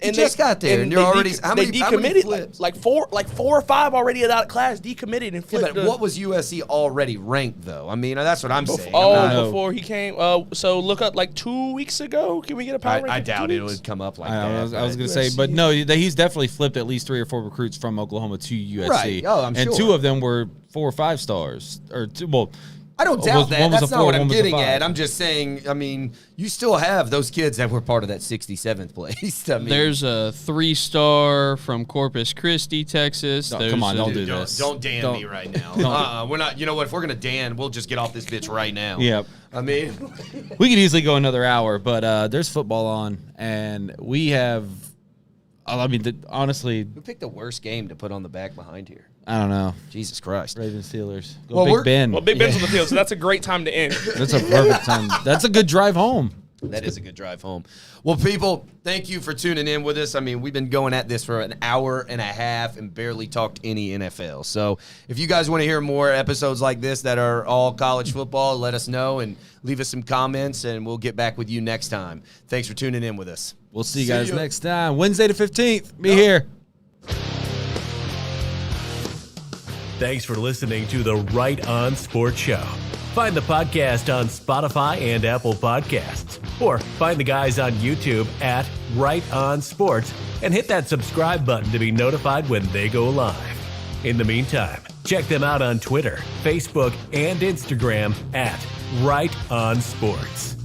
D: And
C: just got there, and you're
D: they
C: already
D: they
C: how many
D: decommitted
C: flips?
D: like four or five already out of class decommitted and
C: Yeah,
D: flipped.
C: but what was USC already ranked, though? I mean, that's what I'm saying.
D: Before he came. So look up like 2 weeks ago. Can we get a power ranking
C: I
D: for
C: doubt
D: 2
C: it
D: weeks?
C: would come up like
B: I
C: that.
B: was going to say,
D: USC.
B: but no, he's definitely flipped at least 3 or 4 recruits from Oklahoma to USC.
C: Right. Oh, I'm
B: and
C: sure.
B: 2 of them were 4 or 5 stars, or 2. Well,
C: I don't
B: one
C: doubt
B: was-
C: that.
B: one was
C: That's
B: a
C: not
B: 4,
C: what I'm
B: one was a
C: getting
B: 5.
C: at. I'm just saying, I mean, you still have those kids that were part of that 67th place. I mean,
E: There's a 3-star from Corpus Christi, Texas.
B: No,
E: There's
B: come on,
E: a-
B: don't do this.
C: Don't Dan
B: Don't-
C: me right now. We're not. You know what? If we're gonna Dan, we'll just get off this bitch right now.
B: Yep.
C: I mean,
B: We could easily go another hour, but there's football on, and we have. I mean, honestly,
C: we picked the worst game to put on the back behind here.
B: I don't know.
C: Jesus Christ.
B: Ravens Steelers. Go
C: Well,
B: Big
C: we're-
B: Ben.
D: Well, Big Ben's on the field, so that's a great time to end.
B: That's a perfect time. That's a good drive home.
C: That is a good drive home. Well, people, thank you for tuning in with us. I mean, we've been going at this for an hour and a half and barely talked any NFL. So if you guys want to hear more episodes like this that are all college football, let us know and leave us some comments, and we'll get back with you next time. Thanks for tuning in with us.
B: We'll see you guys next time. Wednesday the 15th. Be here.
A: Thanks for listening to the Right On Sports Show. Find the podcast on Spotify and Apple Podcasts, or find the guys on YouTube at Right On Sports and hit that subscribe button to be notified when they go live. In the meantime, check them out on Twitter, Facebook, and Instagram at Right On Sports.